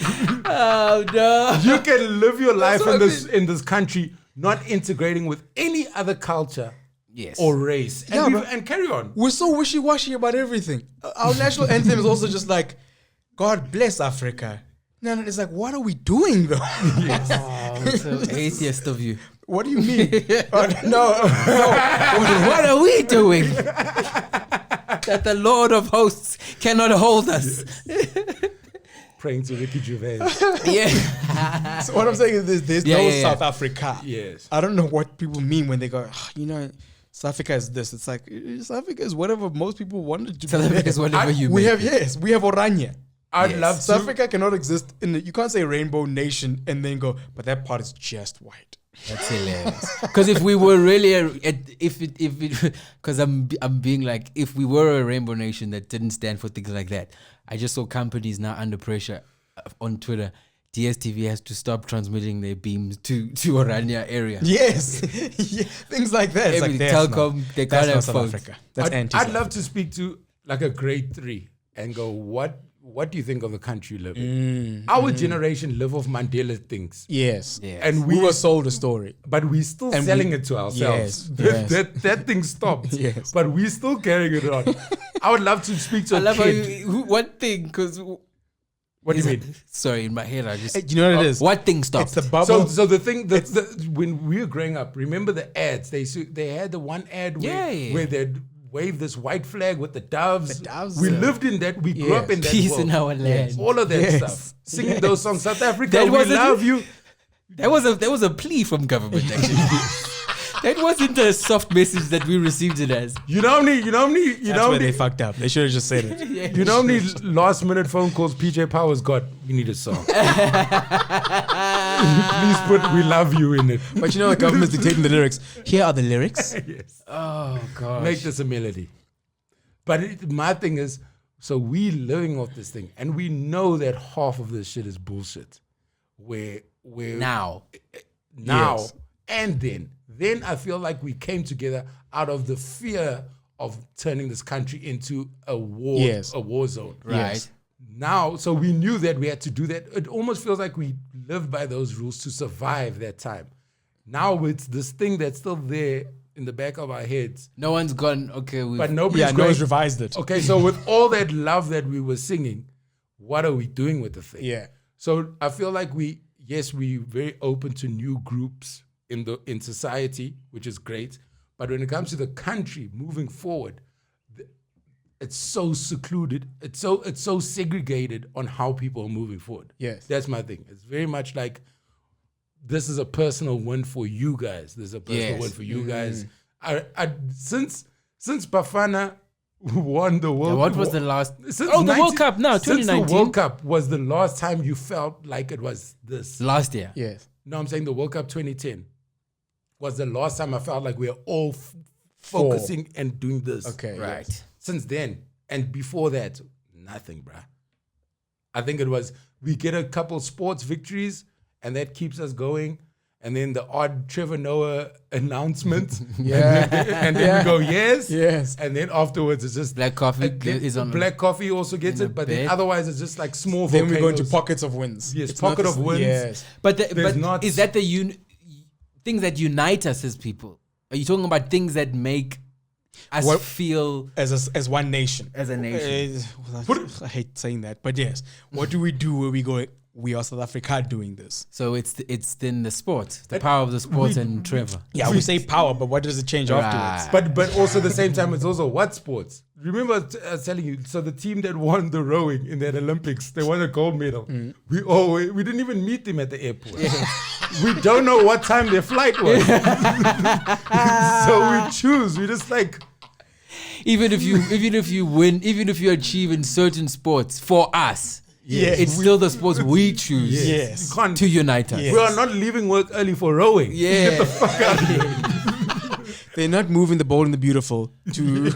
Oh no. You can live your life what in this country, not integrating with any other culture Yes. or race, Yeah, and, but- and carry on. We're so wishy-washy about everything. Our national anthem is also just like, God bless Africa. No, it's like, what are we doing though? Oh, so atheist of you. What do you mean? No. What are we doing? That the Lord of hosts cannot hold us. Praying to Ricky Gervais. Yeah. So what I'm saying is there's Yeah, no yeah, yeah. South Africa. Yes. I don't know what people mean when they go, South Africa is this. It's like, South Africa is whatever most people wanted to South be. Africa is whatever you we make have, we have Oranje. I'd Yes. love South to. Africa cannot exist you can't say rainbow nation and then go, but that part is just white. That's hilarious. Because if we were really, because I'm being like, if we were a rainbow nation that didn't stand for things like that, I just saw companies now under pressure on Twitter. DSTV has to stop transmitting their beams to Orania area. Yes. Yeah, things like that. It's like, Everything, that's telecom, not, they that's can't not have South phones. Africa. That's I'd love to speak to like a grade 3 and go, what do you think of the country you live in? Our generation live off Mandela things. Yes. Yeah. And We were sold a story. but we're still And selling we- it to ourselves. Yes, yes. That thing stopped. Yes. But we're still carrying it on. I would love to speak to I a love how kid. one thing, because What do you mean? sorry, in my head I just Hey, you know what it is? what thing stopped? It's the bubble. So the thing that when we were growing up, remember the ads? They had the one ad where they'd wave this white flag with the doves. The doves, We lived in that. We grew up in that Peace world. in our land. All of that Yes. stuff. Singing those songs. South Africa, That we wasn't- love you. That was a plea from government actually. That wasn't a soft message that we received it as. You know how many That's where they fucked up. They should have just said it. you know how many last minute phone calls PJ Powers got? We need a song. Please put "We Love You" in it. But you know the government's dictating the lyrics. Here are the lyrics. Yes. Oh god. Make this a melody. But my thing is, so we living off this thing, and we know that half of this shit is bullshit. Where Now. Yes. and then I feel like we came together out of the fear of turning this country into a war, Yes. a war zone. Right. Yes. Now, so we knew that we had to do that. It almost feels like we lived by those rules to survive that time. Now it's this thing that's still there in the back of our heads, No one's gone, okay, but nobody's Yeah, no going, one's revised it. okay, so with all that love that we were singing, what are we doing with the thing? Yeah. So I feel like we're very open to new groups in society, which is great. But when it comes to the country moving forward, it's so secluded. It's so segregated on how people are moving forward. Yes. That's my thing. It's very much like this is a personal win for you guys. This is a personal Yes. win for you guys. Since Bafana won the World What was the last since the World Cup now, Since the 2019. World Cup was the last time you felt like it was this. last year. Yes. No, I'm saying the World Cup 2010 was the last time I felt like we were all focusing and doing this. Okay. Right. yes. Since then, and before that, nothing, bruh. I think it was we get a couple sports victories and that keeps us going. And then the odd Trevor Noah announcement. Yeah. And then we go, yes. Yes. And then afterwards it's just Black coffee is on Black Coffee also gets in it, the but then bed. other's it's just like small Then we go into volcanoes. pockets of wins. Yes, It's not pocket this- of wins. Yes. But There's but not- is that the things that unite us as people? Are you talking about things that make us What- feel As one nation. as a nation? I hate saying that, but yes. What do we do where we go, we are South Africa doing this. So it's then the sport, the power of the sport, and Trevor. Yeah, we say power, but what does it change afterwards? But also at the same time, it's also what sports? Remember I was telling you, so the team that won the rowing in that Olympics, they won a gold medal. We didn't even meet them at the airport. We don't know what time their flight was. So we choose. We just like... Even if you win, even if you achieve in certain sports, for us, it's still the sports we choose Yes. You can't, to unite us. Yes. We are not leaving work early for rowing. Yeah. Get the fuck out of here. They're not moving the Bold and the Beautiful to...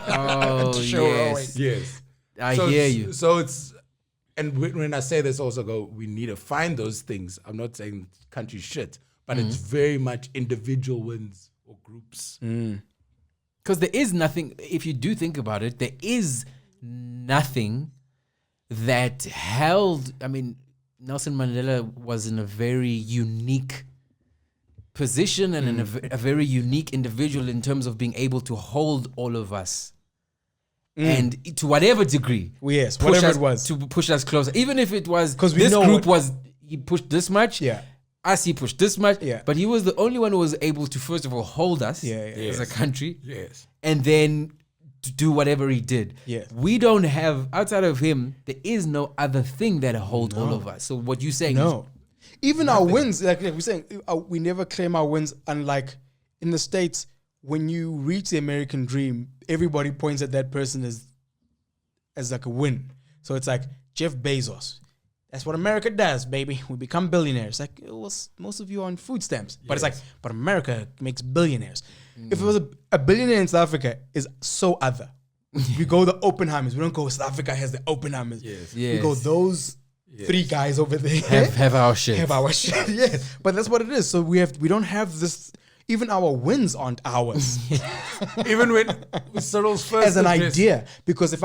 Oh, show yes. Yes. I hear you. So it's... And when I say this also we need to find those things. I'm not saying country shit, but it's very much individual wins or groups. Because there is nothing, if you do think about it, there is nothing that held, I mean, Nelson Mandela was in a very unique position and in a very unique individual in terms of being able to hold all of us. And to whatever degree. Yes, push whatever us- it was. To push us closer. Even if it was, 'Cause we this know group what- he pushed this much. Yeah. Us, he pushed this much. Yeah. But he was the only one who was able to, first of all, hold us Yeah. as a country. Yes. And then to do whatever he did. Yeah. We don't have, outside of him, there is no other thing that holds all of us. So what you're saying No. Even our wins, like we're saying, we never claim our wins. Unlike in the States, when you reach the American dream, everybody points at that person as like a win. So it's like Jeff Bezos. That's what America does, baby. We become billionaires. Like, most of you are on food stamps. But it's like, but America makes billionaires. If it was a billionaire in South Africa, is so other. We go the Oppenheimers. We don't go South Africa has the Oppenheimers. Yes. We go those three guys over there. have our shit. Have our shit. Yes. But that's what it is. So we don't have this. Even our wins aren't ours Even when Cyril's first as an address- idea. Because if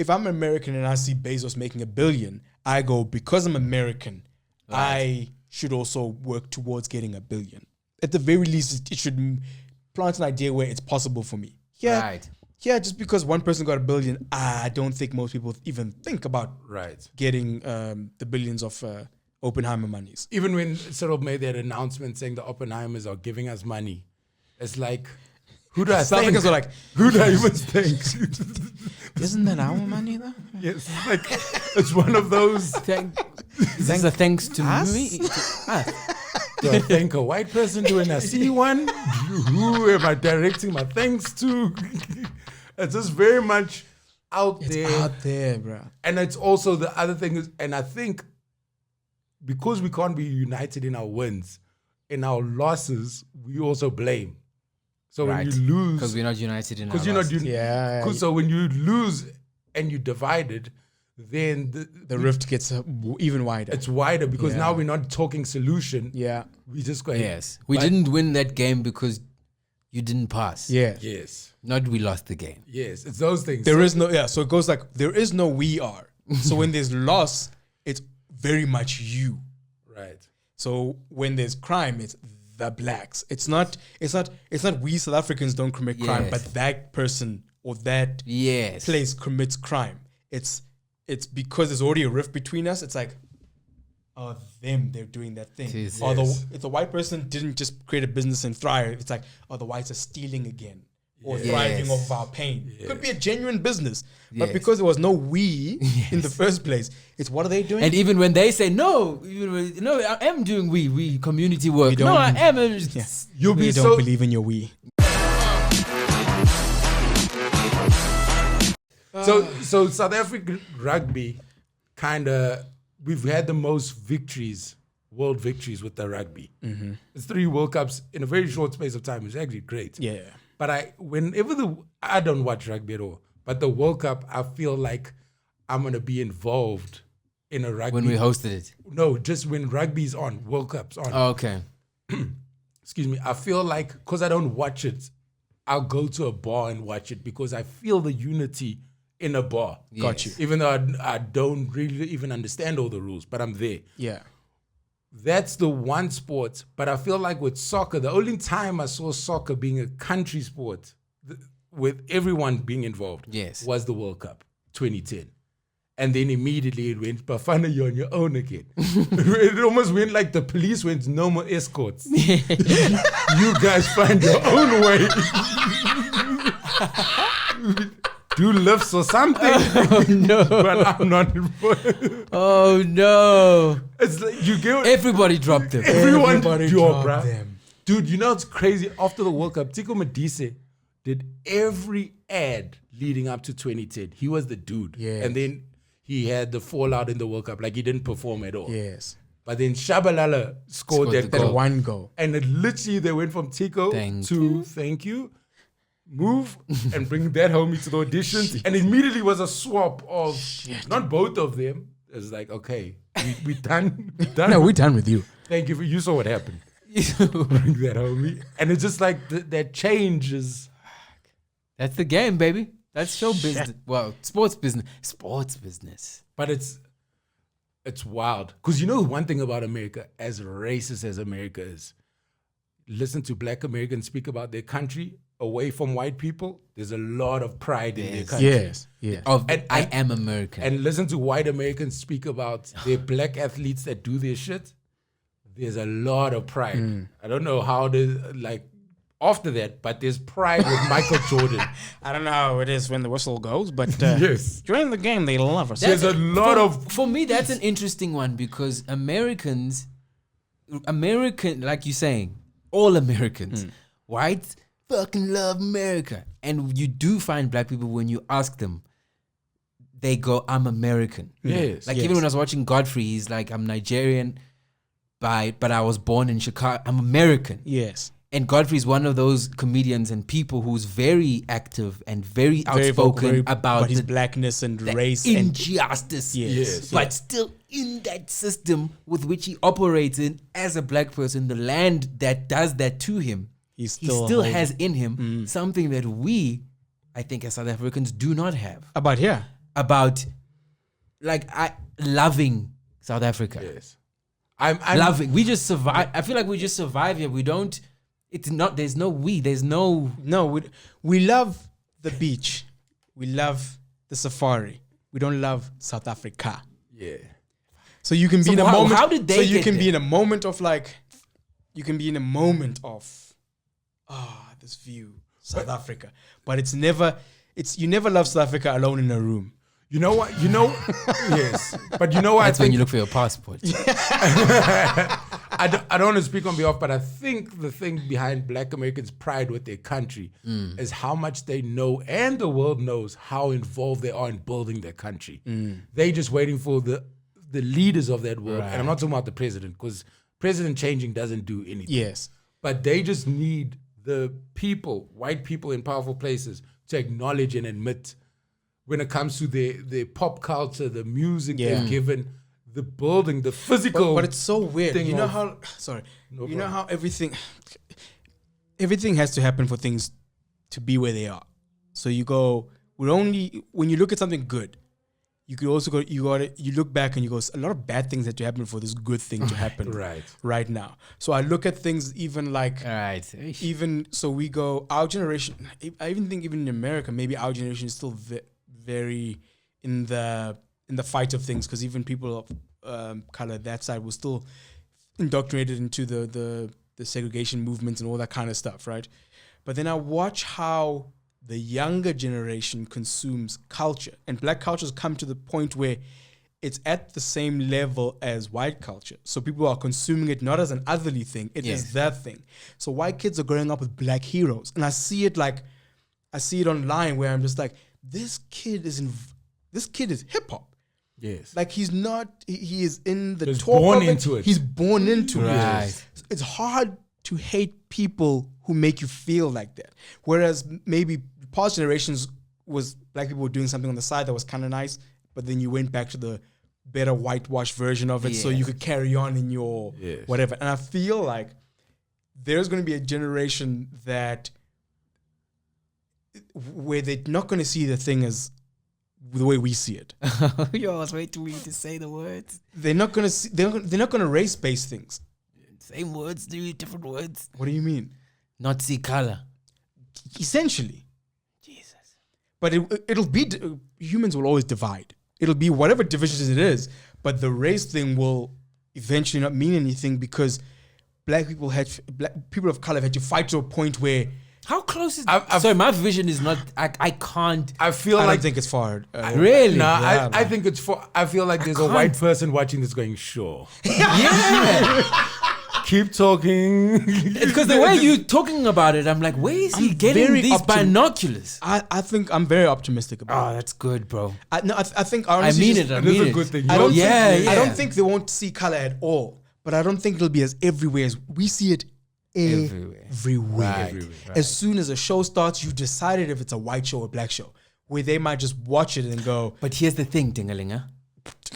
I'm American and I see Bezos making $1 billion, I go, because I'm American, I should also work towards getting $1 billion. At the very least, it should plant an idea where it's possible for me. Yeah. Right. Yeah, just because one person got $1 billion, I don't think most people even think about getting the billions of Oppenheimer monies. Even when Cyril made that announcement saying the Oppenheimers are giving us money, it's like, who do I South thank? Africans are like, Who do I even thank? isn't that our money though? Yes, like it's one of those. Is this a thanks to us? me? To us. Do I thank a white person when I see one? Who am I directing my thanks to? It's just very much out there. Out there, bro. And it's also the other thing is, and I think because we can't be united in our wins, in our losses, we also blame. So Right. when you lose, Because we're not united in our because you're not losses. Yeah. So when you lose and you divided, then The rift gets even wider. it's wider because Yeah. now we're not talking solution. Yeah. We just go Yes. We But- didn't win that game because you didn't pass. Yeah. Yes, Not we lost the game. yes, it's those things. There is no, so it goes like, there is no we are. So when there's loss, it's very much you. Right. So when there's crime, it's the blacks. It's not we South Africans don't commit crime, Yes. but that person or that Yes. place commits crime. It's because there's already a rift between us. It's like, oh, they're doing that thing. It is. Or Yes. if the white person didn't just create a business and thrive, it's like, oh, the whites are stealing again or Yes. thriving Yes. off of our pain. Could be a genuine business, but Yes. because there was no we in the first place, it's what are they doing? And even when they say no, I am doing we community work. We don't- No, I am. You'll we be don't so. believe in your we. So South African rugby, we've had the most victories, world victories with the rugby. It's 3 World Cups in a very short space of time. It's actually great. Yeah. But I don't watch rugby at all. But the World Cup, I feel like I'm gonna be involved in a rugby. When we hosted it. No, just when rugby's on, World Cup's on. Oh, okay. Excuse me. I feel like because I don't watch it, I'll go to a bar and watch it because I feel the unity in a bar. Got you. Even though I don't really even understand all the rules, but I'm there. Yeah. That's the one sport. But I feel like with soccer, the only time I saw soccer being a country sport with everyone being involved Yes. was the World Cup 2010. And then immediately it went, Bafana, you're on your own again. It almost went like the police went, no more escorts. You guys find your own way. Do lifts or something. Oh, no. But I'm not. Oh, no. It's like you get Everybody dropped them. everyone Everybody dropped, dropped bruh. them. Dude, you know what's crazy? After the World Cup, Tico Medise did every ad leading up to 2010. He was the dude. Yes. And then he had the fallout in the World Cup. Like, he didn't perform at all. Yes. But then Shabalala scored that the That goal. one goal. And it literally, they went from Tico Thank to thank you, move, and bring that homie to the auditions. And immediately was a swap of not both of them. It's like, okay, we done. We done. No, we're done with you. Thank you. You saw what happened. Bring that homie. And it's just like that change is. That's the game, baby. That's show business. Well, sports business. Sports business. But it's wild. Because you know one thing about America, as racist as America is, listen to black Americans speak about their country away from white people, there's a lot of pride in their country. Yes. Yeah. I am American. And listen to white Americans speak about their black athletes that do their shit, there's a lot of pride. I don't know how after that, but there's pride with Michael Jordan. I don't know how it is when the whistle goes, but Yes. during the game, they love us. There's a lot of. For me, that's an interesting one because American, like you're saying, all Americans, whites fucking love America. And you do find black people when you ask them, they go, I'm American. Yes. Like even when I was watching Godfrey, he's like, I'm Nigerian, but I was born in Chicago. I'm American. Yes. And Godfrey is one of those comedians and people who's very active and very Very vocal, outspoken very- about his the blackness and the race. And injustice. Yes. But still in that system with which he operates in as a black person, the land that does that to him, he he still, still holds has it. in him something that we, I think as South Africans, do not have. About here. About loving South Africa. Yes. I'm Loving. We just survive. I feel like we just survive here. We don't, it's not, there's no we, there's no. No, we love the beach. We love the safari. We don't love South Africa. Yeah. So you can be in a how- moment. how did they So you get can be there? in a moment of you can be in a moment of, this view, South Africa. But it's never. You never love South Africa alone in a room. You know what? Yes. But you know what? That's when you look for your passport. I don't want to speak on behalf, but I think the thing behind black Americans' pride with their country is how much they know and the world knows how involved they are in building their country. They just waiting for the leaders of that world. And I'm not talking about the president because president changing doesn't do anything. Yes. But they just need the people, white people in powerful places, to acknowledge and admit when it comes to their pop culture, the music they've given, the building, the physical. But it's so weird. thing You know of- how? Sorry. No you know problem. how everything has to happen for things to be where they are. So you go. When you look at something good, you could also go. You look back and you go. A lot of bad things had to happen for this good thing to happen right now. So I look at things even like. All right. Even so, we go. Our generation. I even think even in America, maybe our generation is still very in the fight of things because even people of color that side were still indoctrinated into the segregation movements and all that kind of stuff, right? But then I watch how the younger generation consumes culture, and black culture has come to the point where it's at the same level as white culture. So people are consuming it not as an otherly thing, it is that thing. So white kids are growing up with black heroes, and I see it online where I'm just like, this kid is hip hop. Yes. Like he is in the He's talk born of it. into it. He's born into Right. it. It's hard to hate people who make you feel like that. Whereas maybe past generations was black people were doing something on the side that was kind of nice, but then you went back to the better whitewashed version of it so you could carry on in your whatever. And I feel like there's going to be a generation where they're not going to see the thing as the way we see it. You always wait for me to say the words. They're not going to see. They're not going to race-based things. Same words, do different words. What do you mean? Not see color. Essentially, Jesus. but it'll be humans will always divide. it'll be whatever divisions it is, but the race thing will eventually not mean anything because black people of color had to fight to a point where How close is? Sorry, my vision is not. I can't. I feel I like don't think it's far. Really? No, Yeah, I think it's for. I feel like there's a white person watching this going, sure. Yeah. Keep talking. Because the way you're talking about it, I'm like, where is he getting very these binoculars? I think I'm very optimistic about Oh, that's good, bro. it. I think I honestly mean just- it. I It is mean a it. good thing. I don't Yeah, think, yeah. I don't think they won't see color at all, but I don't think it'll be as everywhere as we see it everywhere. Right. As soon as a show starts, you decided if it's a white show or black show, where they might just watch it and go, But here's the thing, Dingalinga.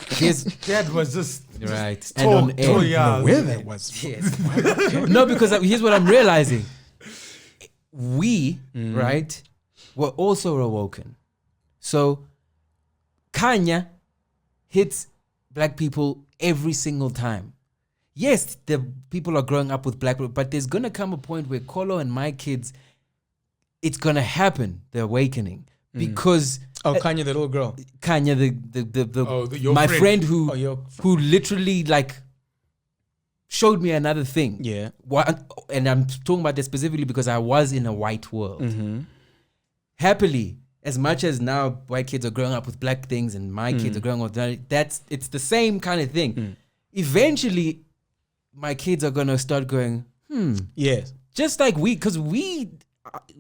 Here's That was just right. talk, And on air. yeah. where that was. Yes. No, because here's what I'm realizing. We, right, were also awoken. So Kanye hits black people every single time. Yes, the people are growing up with black people, but there's gonna come a point where Kolo and my kids, it's gonna happen, the awakening. Because Oh, Kanye, the little girl. Kanye, your my friend. friend who Oh, your who literally like showed me another thing. Yeah. And I'm talking about this specifically because I was in a white world. Mm-hmm. Happily, as much as now white kids are growing up with black things and my kids are growing up with it's the same kind of thing. Eventually, my kids are gonna start going, Yes. just like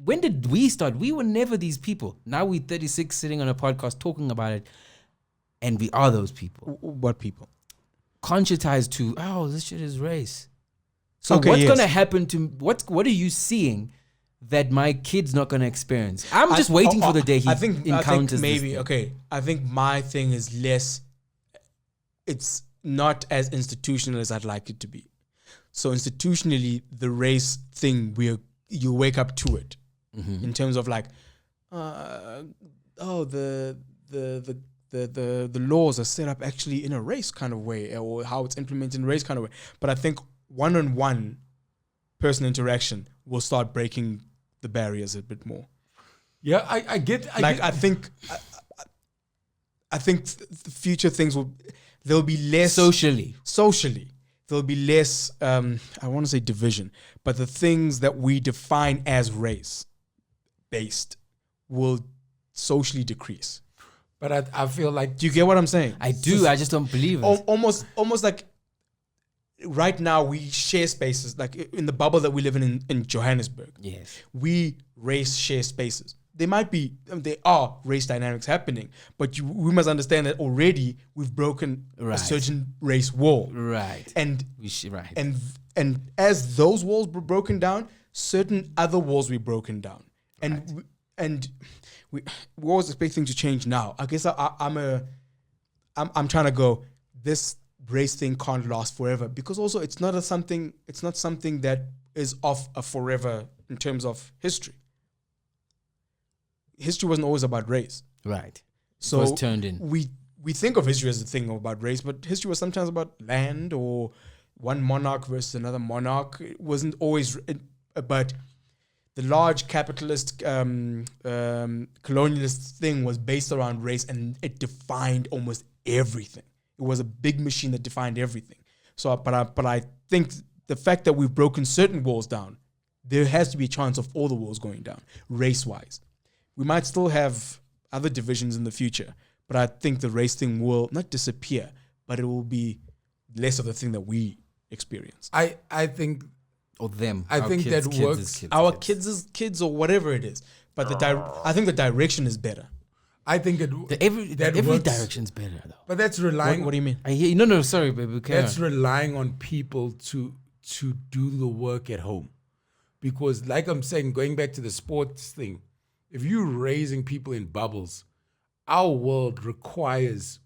when did we start? We were never these people. Now we're 36 sitting on a podcast talking about it, and we are those people. What people? Conscientized to, this shit is race. So Okay, what's yes. gonna happen to what are you seeing that my kid's not gonna experience? I'm just waiting for the day he encounters maybe this. okay. I think my thing is less. It's not as institutional as I'd like it to be. So institutionally, the race thing, you wake up to it in terms of like, the laws are set up actually in a race kind of way, or how it's implemented in a race kind of way. But I think one-on-one person interaction will start breaking the barriers a bit more. Yeah, I get. I think the future things there'll be less Socially. there'll be less I want to say division, but the things that we define as race based will socially decrease. But I feel like Do you get what I'm saying? I do. I just don't believe it. Almost like right now we share spaces, like in the bubble that we live in Johannesburg. Yes. We race share spaces. There are race dynamics happening, but we must understand that already we've broken a certain race wall. Right. And Right. and as those walls were broken down, certain other walls were broken down. And we always expect things to change now. I guess I'm trying to go, this race thing can't last forever, because also it's not something that is of a forever in terms of history. History wasn't always about race. Right. So it was turned in. We think of history as a thing about race, but history was sometimes about land or one monarch versus another monarch. It wasn't always but the large capitalist colonialist thing was based around race, and it defined almost everything. It was a big machine that defined everything. So but I think the fact that we've broken certain walls down, there has to be a chance of all the walls going down race wise. We might still have other divisions in the future, but I think the race thing will not disappear, but it will be less of the thing that we experience. I think Or them. I Our think kids, that kids works. is kids, Our kids. kids or whatever it is, but I think the direction is better. I think it Every works. direction's better though. But that's relying. What do you mean? I hear you. No, sorry, baby. That's relying on people to do the work at home, because like I'm saying, going back to the sports thing, if you're raising people in bubbles, our world requires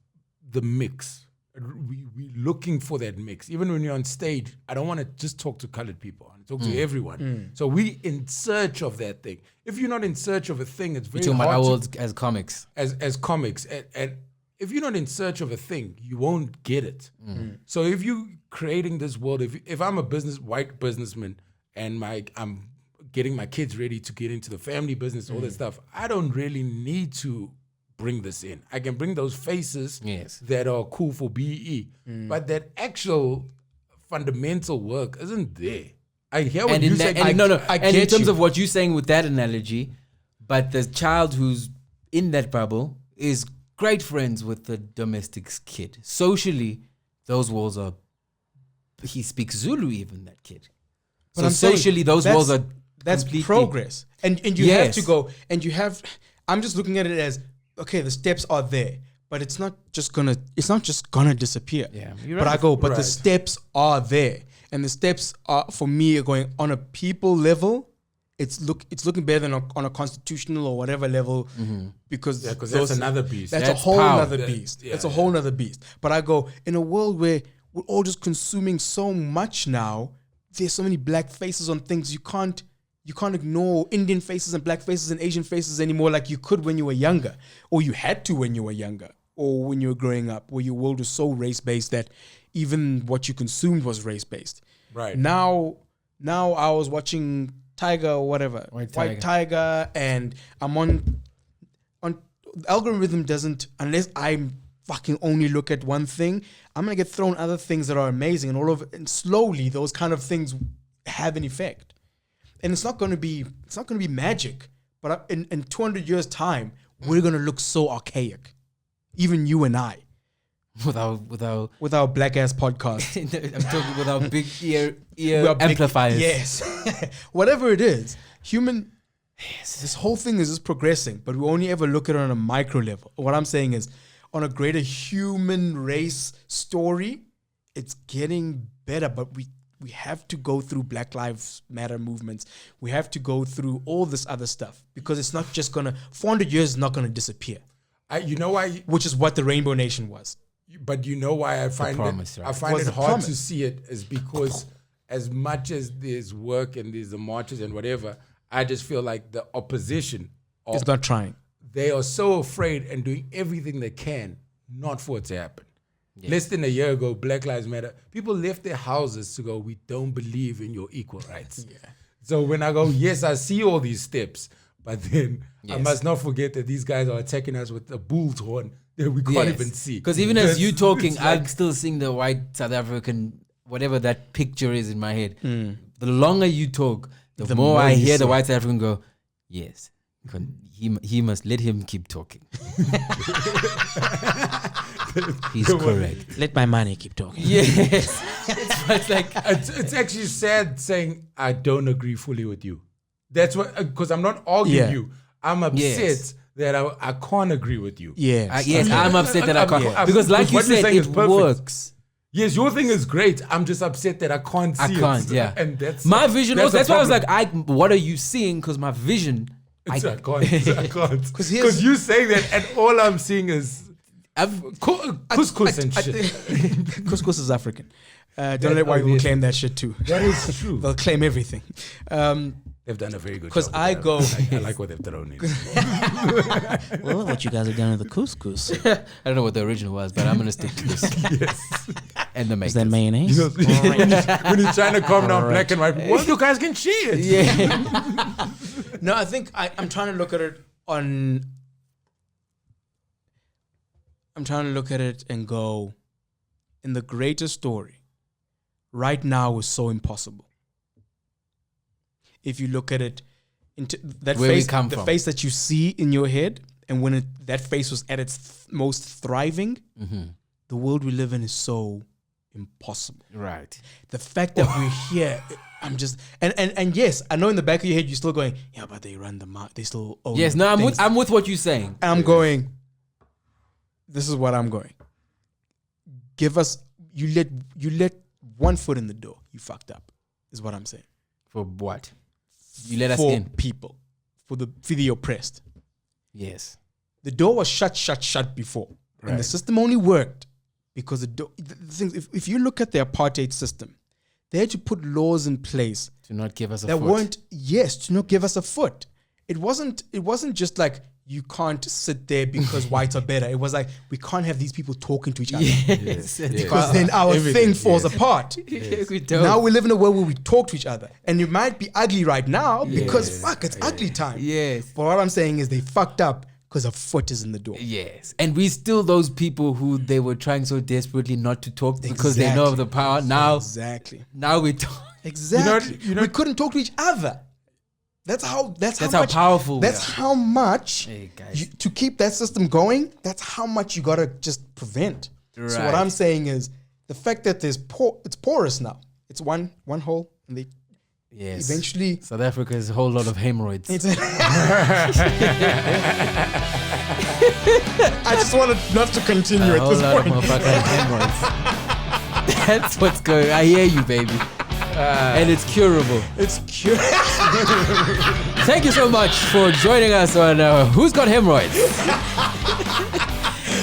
the mix. We're looking for that mix. Even when you're on stage, I don't want to just talk to colored people. I want to talk to everyone. So we in search of that thing. If you're not in search of a thing, it's very You're talking about hard our to, world as comics. as comics. And if you're not in search of a thing, you won't get it. So if you're creating this world, if I'm a white businessman and I'm getting my kids ready to get into the family business, all that stuff, I don't really need to bring this in. I can bring those faces Yes. that are cool for BE, but that actual fundamental work isn't there. I hear what And you in said. that, and I and in get terms you. of what you're saying with that analogy, but the child who's in that bubble is great friends with the domestic kid. Socially, those walls are. He speaks Zulu, even that kid. But So I'm saying socially, those walls are. that's completely- progress, and you have Yes. to go, and you have. I'm just looking at it as okay, the steps are there, but it's not just gonna disappear. Yeah, you're But right. I go, but the Right. steps are there, and the steps are for me are going on a people level. It's looking better than on a constitutional or whatever level because because those- that's another beast. That's a That's whole power. nother beast. That's a whole nother beast. But I go, in a world where we're all just consuming so much now, there's so many black faces on things you can't ignore Indian faces and black faces and Asian faces anymore like you could when you were younger, or you had to when you were younger, or when you were growing up, where your world was so race based that even what you consumed was race based. Right. Now I was watching Tiger or whatever, White Tiger, and I'm on the algorithm doesn't, unless I fucking only look at one thing, I'm gonna get thrown other things that are amazing, and slowly those kind of things have an effect. And it's not gonna be magic, but in 200 years time, we're gonna look so archaic, even you and I, with our black ass podcast. I'm talking with our big ear We are big- amplifiers. Yes. Whatever it is, this whole thing is just progressing, but we only ever look at it on a micro level. What I'm saying is, on a greater human race story, it's getting better, but we have to go through Black Lives Matter movements. We have to go through all this other stuff because it's not just 400 years is not gonna disappear, You know why? which is what the Rainbow Nation was. But you know why I find promise, it, right? I find Was it the hard to promise. see it is because as much as there's work and there's the marches and whatever, I just feel like the opposition, It's not trying. they are so afraid and doing everything they can not for it to happen. Less than a year ago, Black Lives Matter, people left their houses to go, we don't believe in your equal rights. So when I go, yes, I see all these steps, but then I must not forget that these guys are attacking us with a bull's horn that we can't even see. Because even as you talking, it's like- I'm still seeing the white South African, whatever that picture is in my head. The longer you talk, the more I you hear the see. white South African go, yes, he must let him keep talking. He's correct. Let my money keep talking. Yes. it's like, it's actually sad saying I don't agree fully with you. That's what, because I'm not arguing Yeah. you. I'm upset Yes. that I can't agree with you. Yes. yes, I'm upset that I can't. Yeah. Because like you What you're said, saying is it perfect. works. Yes, your thing is great. I'm just upset that I can't see I can't, it. yeah. And that's My vision that's also, a that's why I was problem. like, what are you seeing? Because my vision, I can't. Because here's- you say that, and all I'm seeing is couscous and shit. Couscous is African. Don't let white people claim that shit too. That is true. They'll claim everything. They've done a very good job. 'Cause I with go- that. I like what they've thrown in. Well, what you guys have done with the couscous? I don't know what the original was, but I'm going to stick to this. Yes. And the Is makers. that mayonnaise? When you're trying to calm down black and white, well, you guys can share it. Yeah. No, I think I'm trying to look at it on. I'm trying to look at it and go, in the greater story, right now is so impossible. If you look at it, into that Where we face, come the from. face that you see in your head, and when that face was at its most thriving, the world we live in is so impossible. Right. The fact that we're here, I'm just and yes, I know in the back of your head you're still going, yeah, but they run the market, they still own. Yes, no, things." I'm with what you're saying. And I'm going, this is what I'm going. Give us, you let one foot in the door, you fucked up, is what I'm saying. For what? You let us For in. people, for the oppressed. Yes. The door was shut before. And the system only worked because the thing, if you look at the apartheid system, they had to put laws in place To not give us a that foot. weren't, yes, to not give us a foot. It wasn't just like you can't sit there because whites are better. It was like we can't have these people talking to each other. Yes. Because then our thing falls apart. We don't. Now we live in a world where we talk to each other. And it might be ugly right now because fuck, it's ugly time. Yes. But what I'm saying is they fucked up because a foot is in the door. Yes. And we still those people who they were trying so desperately not to talk because they know of the power. Now we talk. Exactly. We couldn't talk to each other. That's how powerful. That's how much Hey, guys. to keep that system going. That's how much you gotta just prevent. Right. So what I'm saying is the fact that it's porous now. It's one hole, and they eventually. South Africa is a whole lot of hemorrhoids. I just wanted not to continue at this point. Hemorrhoids. That's what's going. I hear you, baby. And it's curable. It's curable. Thank you so much for joining us on Who's Got Hemorrhoids?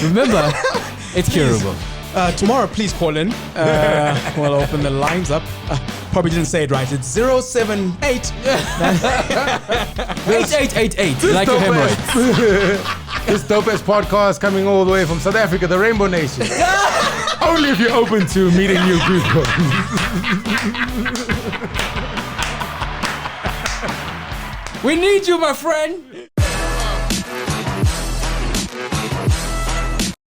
Remember, it's curable. Tomorrow, please call in. We'll open the lines up. Probably didn't say it right. It's 078 8888. Like your hemorrhoids. This dope-ass podcast coming all the way from South Africa, the Rainbow Nation. Only if you're open to meeting new people. We need you, my friend.